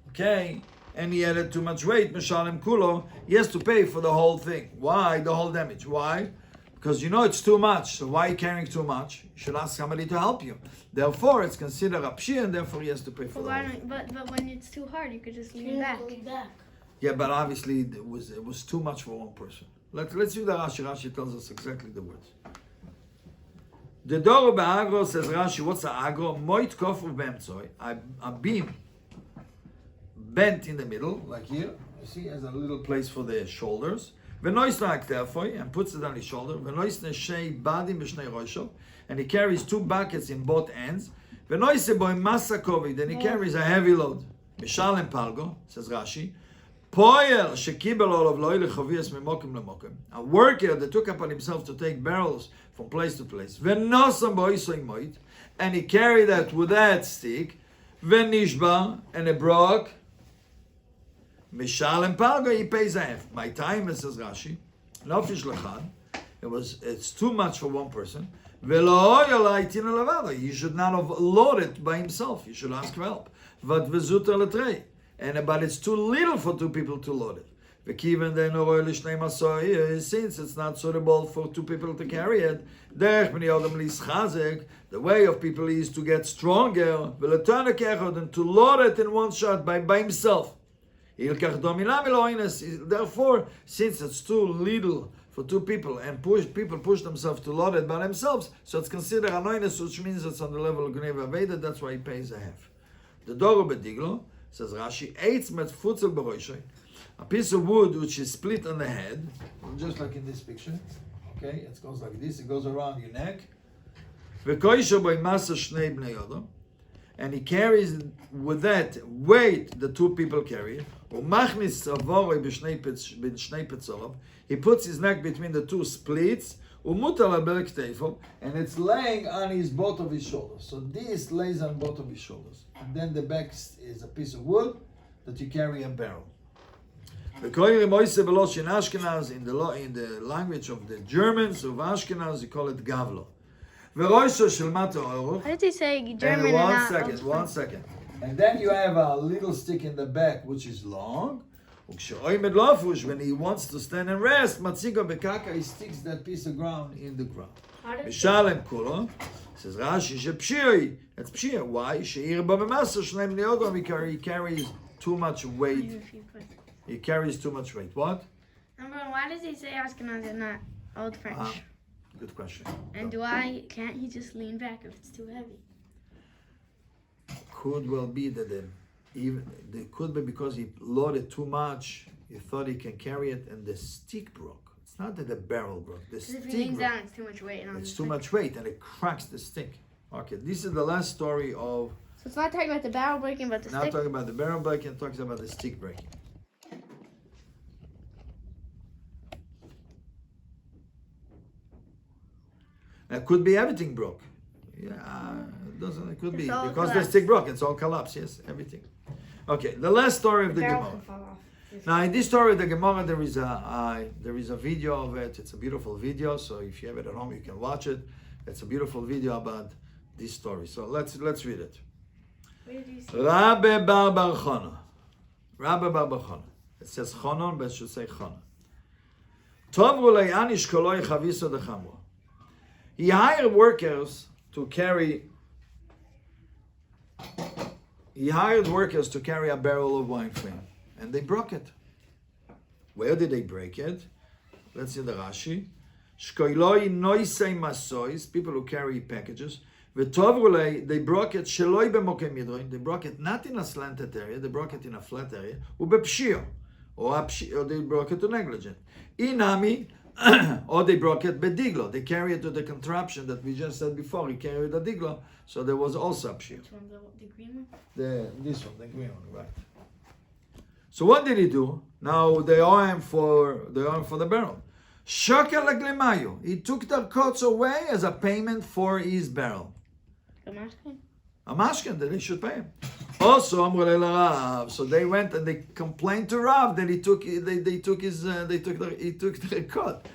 okay, and he added too much weight, Meshalem Kulo, he has to pay for the whole thing. Why? The whole damage. Why? Because you know it's too much. So why are you carrying too much? You should ask somebody to help you. Therefore, it's considered a pshia, and therefore he has to pay for the whole thing. But when it's too hard, you could just lean back. Yeah, but obviously it was too much for one person. Let's do the Rashi. Rashi tells us exactly the words. The Doro be'agro, says Rashi, what's the agro? Moit kofu be'emtzoi, a beam bent in the middle, like here. You see, has a little place for the shoulders. V'noisna aktefoi, and puts it on his shoulder. V'noisna shei badim b'shnei roshov, and he carries two buckets in both ends. V'noise boi masa kovid, and he carries a heavy load. Mishalem palgo, says Rashi. Poel shekibel olav lo lechovias memokim lemokim. A worker that took upon himself to take barrels from place to place. V'nosam boisoy moit, and he carried that with that stick. V'nishba, and it broke. Mishalem palgo, he pays a half. My time, says Rashi, nofish lechad. It's too much for one person. He should not have loaded by himself. He should ask for help. But it's too little for two people to load it. Since it's not suitable for two people to carry it, the way of people is to get stronger and to load it in one shot by himself. Therefore, since it's too little for two people and people push themselves to load it by themselves, so it's considered anoinus, which means it's on the level of Gneva Veda, that's why he pays a half. The Doro Bediglo, says Rashi, eitz met futzel beroishay, a piece of wood which is split on the head, just like in this picture. Okay, it goes like this, it goes around your neck. V'koisho by masa shnei bnei yodom, and he carries with that weight the two people carry. He puts his neck between the two splits, and it's laying on both of his shoulders. So this lays on both of his shoulders. And then the back is a piece of wood that you carry a barrel. In the language of the Germans of Ashkenaz, you call it gavlo. How did he say German? One second. And then you have a little stick in the back, which is long. When he wants to stand and rest, he sticks that piece of ground in the ground. Mishalem kulo, says Rashi, that's pshia. Why? He carries too much weight. He carries too much weight. What? Number one, why does he say Ashkenaz and not Old French? Good question. And can't he just lean back if it's too heavy? Could well be that it could be because he loaded too much. He thought he can carry it, and the stick broke. It's not that the barrel broke. The stick if he leans broke. down, it's too much weight. It's too much weight, and it cracks the stick. Okay, this is the last story of. So it's not talking about the barrel breaking, but the not stick. Talking about the barrel breaking. It talks about the stick breaking. It could be everything broke. Yeah, it doesn't. It could be because collapse. the stick broke. It's all collapsed. Yes, everything. Okay, the last story of the barrel Gemara. can fall off. Now, in this story of the Gemara, there is a video of it. It's a beautiful video. So if you have it at home, you can watch it. It's a beautiful video about this story. So let's read it. Where did you see? Rabbi Bar Chana. Rabbi Bar Chana. It says Chanon, but it should say Chana. Tovru le'anish koloi chaviso dechamro. He hired workers to carry a barrel of wine for him, and they broke it. Where did they break it? Let's see the Rashi. Shkoiloi noisei masois, people who carry packages. V'tovrulei, they broke it sheloi b'mokem yidroin. They broke it not in a slanted area, they broke it in a flat area. Ubepshio, or they broke it to negligent. Inami, or they broke it bediglo. They carry it to the contraption that we just said before. He carried a diglo, so there was also a pshio. Which one? The green one? This one, the green one, right? So what did he do? Now they owe him for the barrel. Shoker leglimayu. He took their coats away as a payment for his barrel. The mashkin? A mashkin that they should pay him. Also, Amrulei Rav. So they went and they complained to Rav that he took their coat.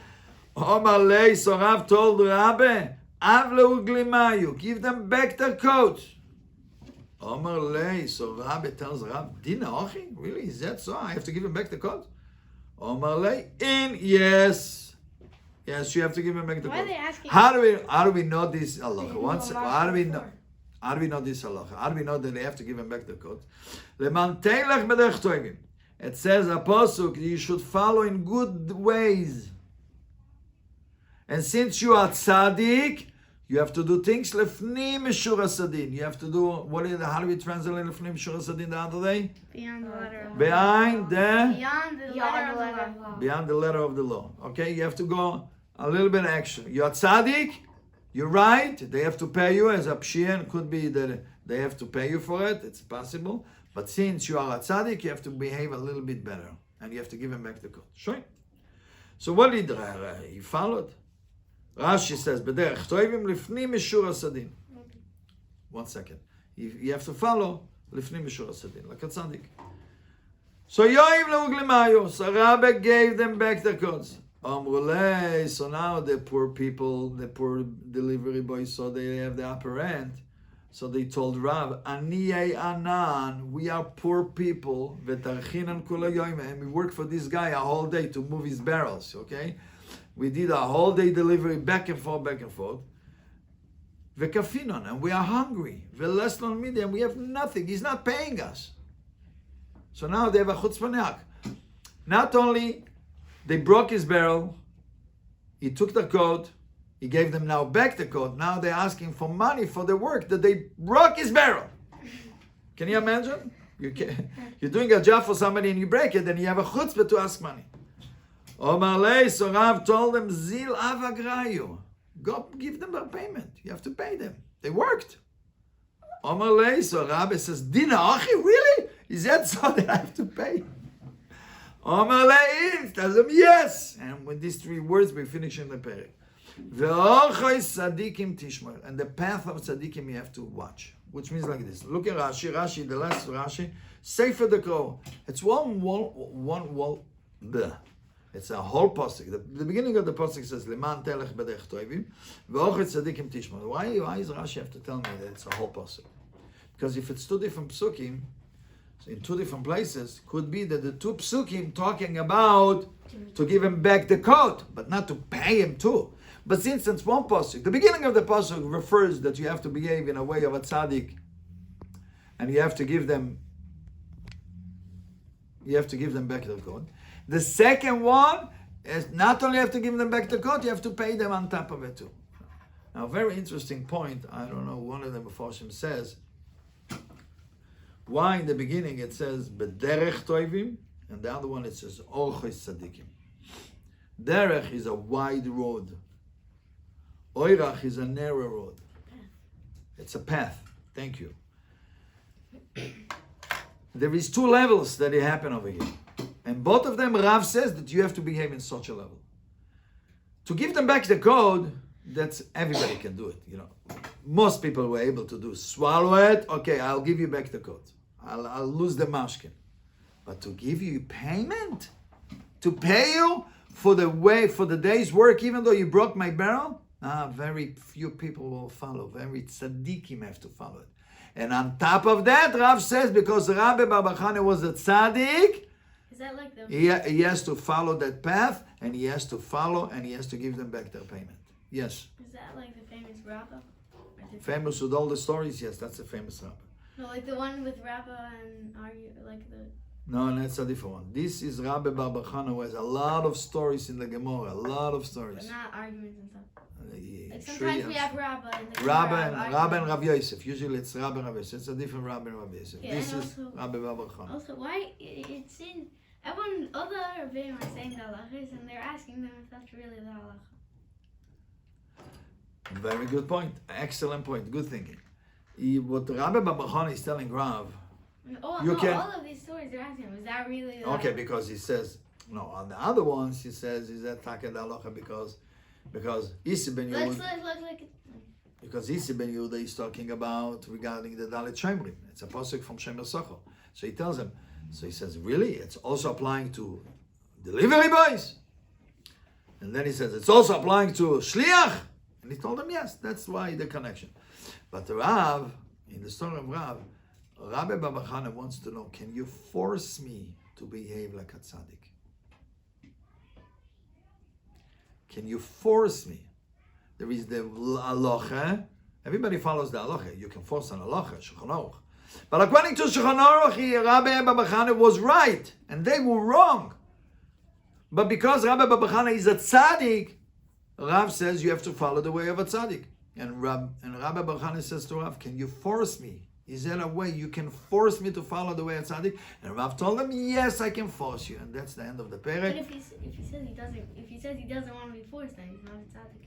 Omar lei. So Rav told Rabbi, Avleu glimayu. Give them back their coats. Omar lei. So Rabbi tells Rav, Dina ochi? Really? Is that so? I have to give him back the coat? Omar lei. Yes, you have to give him back the coat. Why are they asking? How do we know this halacha? How do we know? How do we know this halacha? How do we know that they have to give him back the coat? It says a pasuk, you should follow in good ways. And since you are tzaddik, you have to do things lefnim mishur hasadin. You have to do how do we translate lefnim mishur hasadin the other day? Beyond the letter of Beyond the letter of the law. Okay, you have to go a little bit extra. You are tzaddik. You're right, they have to pay you as a pshia. It could be that they have to pay you for it, it's possible. But since you are a tzaddik, you have to behave a little bit better. And you have to give him back the coat. Sure. So what did he followed? Rashi says, B'derech toivim lifnim mishur hasadin. 1 second. You have to follow lifnim mishur hasadin, like a tzaddik. So Yoiv le'uglimayu. So Rabbi gave them back their coats. So now the poor people, the poor delivery boys, so they have the upper end. So they told Rav, Aniyei anan, we are poor people, v'tarchinan kula yoyim, and we work for this guy a whole day to move his barrels, okay? We did a whole day delivery, back and forth. V'kafinon, and we are hungry. V'lesnon midi, and we have nothing. He's not paying us. So now they have a chutzpah. Not only they broke his barrel, he took the coat, he gave them now back the coat. Now they're asking for money for the work that they broke his barrel. Can you imagine? You're doing a job for somebody and you break it, and you have a chutzpah to ask money. Omar lei, so Rav told them, Zil avagrayu. Go give them their payment. You have to pay them. They worked. Omar lei, so Rabbi says, Dina achi, really? Is that so that I have to pay? Omar lei, tells him, yes. And with these 3 words, we finish in the Perek. Ve'orchoi tzadikim tishmor. And the path of tzadikim you have to watch. Which means like this. Look at Rashi, the last Rashi. Sefer Dekro. It's one wall. It's a whole pasuk. The beginning of the pasuk says, Leman telech b'derech toivim. Ve'orchoi tzadikim tishmor. Why does Rashi have to tell me that it's a whole pasuk? Because if it's 2 different psukim, in 2 different places, could be that the 2 psukim talking about to give him back the coat, but not to pay him too. But since it's one pasuk, the beginning of the pasuk refers that you have to behave in a way of a tzaddik, and you have to give them back the coat. The second one is not only have to give them back the coat, you have to pay them on top of it too. Now, a very interesting point. I don't know. One of the Mefarshim says, why in the beginning it says b'derech toivim, and the other one it says orchos tzadikim. Derech is a wide road. Oirach is a narrow road. It's a path. Thank you. There is 2 levels that happen over here, and both of them Rav says that you have to behave in such a level. To give them back the code, that's everybody can do it. You know, most people were able to do. Swallow it. Okay, I'll give you back the code. I'll lose the mashkin. But to give you payment, to pay you for the day's work, even though you broke my barrel, Very few people will follow. Very tzaddikim have to follow it. And on top of that, Rav says, because Rabbi Bar Chana was a tzaddik, Is that like the... he has to follow that path, and he has to follow, and he has to give them back their payment. Yes. Is that like the famous Rabba? Famous with all the stories, yes, that's a famous Rabbi. No, like the one with Rabba and argue, like the... No, that's a different one. This is Rabbi Bar Chana, who has a lot of stories in the Gemara, a lot of stories. But not arguments and stuff. Like Sure, sometimes yes. we have Rabba in the Rabba and Rav Yosef. Usually it's Rabba and Rav Yosef. It's a different Rabba and Rav Yosef. Yeah, This and is also- Rabbi Bar Chana. Also, why it's in... Everyone, all the other Rebbeim are saying the halachas, and they're asking them if that's really the halacha. Very good point. Excellent point. Good thinking. What Rabbi Bar Chana is telling Rav, You can- all of these stories they're asking him, is that really the okay, because he says, no, on the other ones, he says, is that Taka Halacha because Isi ben Let's Yehuda, like it. because Isi ben Yehuda is talking about regarding the Dalet Shemrim. It's a pasuk from Shemer Socho. So he tells him, so he says, really? It's also applying to delivery boys? And then he says, it's also applying to Shliach? And he told him, yes, that's why the connection. But Rav, in the story of Rav, Rabbi Bar Chana wants to know, can you force me to behave like a tzaddik? Can you force me? There is the halacha. Everybody follows the halacha. You can force an halacha, Shulchan Aruch. But according to Shulchan Aruch, Rabbi Bar Chana was right, and they were wrong. But because Rabbi Bar Chana is a tzaddik, Rav says you have to follow the way of a tzaddik. And Rabbi Bar Chana says to Rav, can you force me? Is there a way you can force me to follow the way of tzaddik? And Rav told him, yes, I can force you. And that's the end of the But perek. if he says he doesn't want to be forced, then he's not a tzaddik.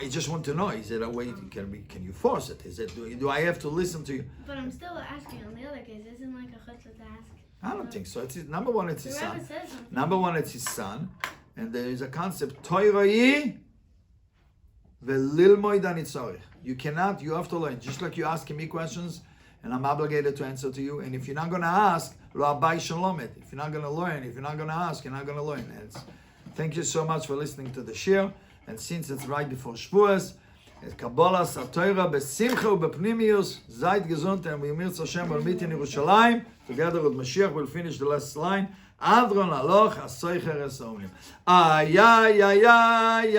He just want to know, is there a way, can you force it? Is it, do I have to listen to you? But I'm still asking on the other case, isn't like a chutzpah to ask? I don't think so. Number one, it's The his Rebbe son. says something. Number one, it's his son. And there is a concept, Toiroi ve'lilmoid anitzorich. You cannot, you have to learn. Just like you asking me questions, and I'm obligated to answer to you. And if you're not going to ask, lo abai shalomet. If you're not going to learn, if you're not going to ask, you're not going to learn. Thank you so much for listening to the shiur. And since it's right before Shavuos, it's Kabbalah Satoira besimcha ubepnimius. Seid gesund, and we mirz Hashem will meet in Yerushalayim together with Mashiach. We'll finish the last line. Adron aloch asoicher es omrim. Ay ay ay ay ay.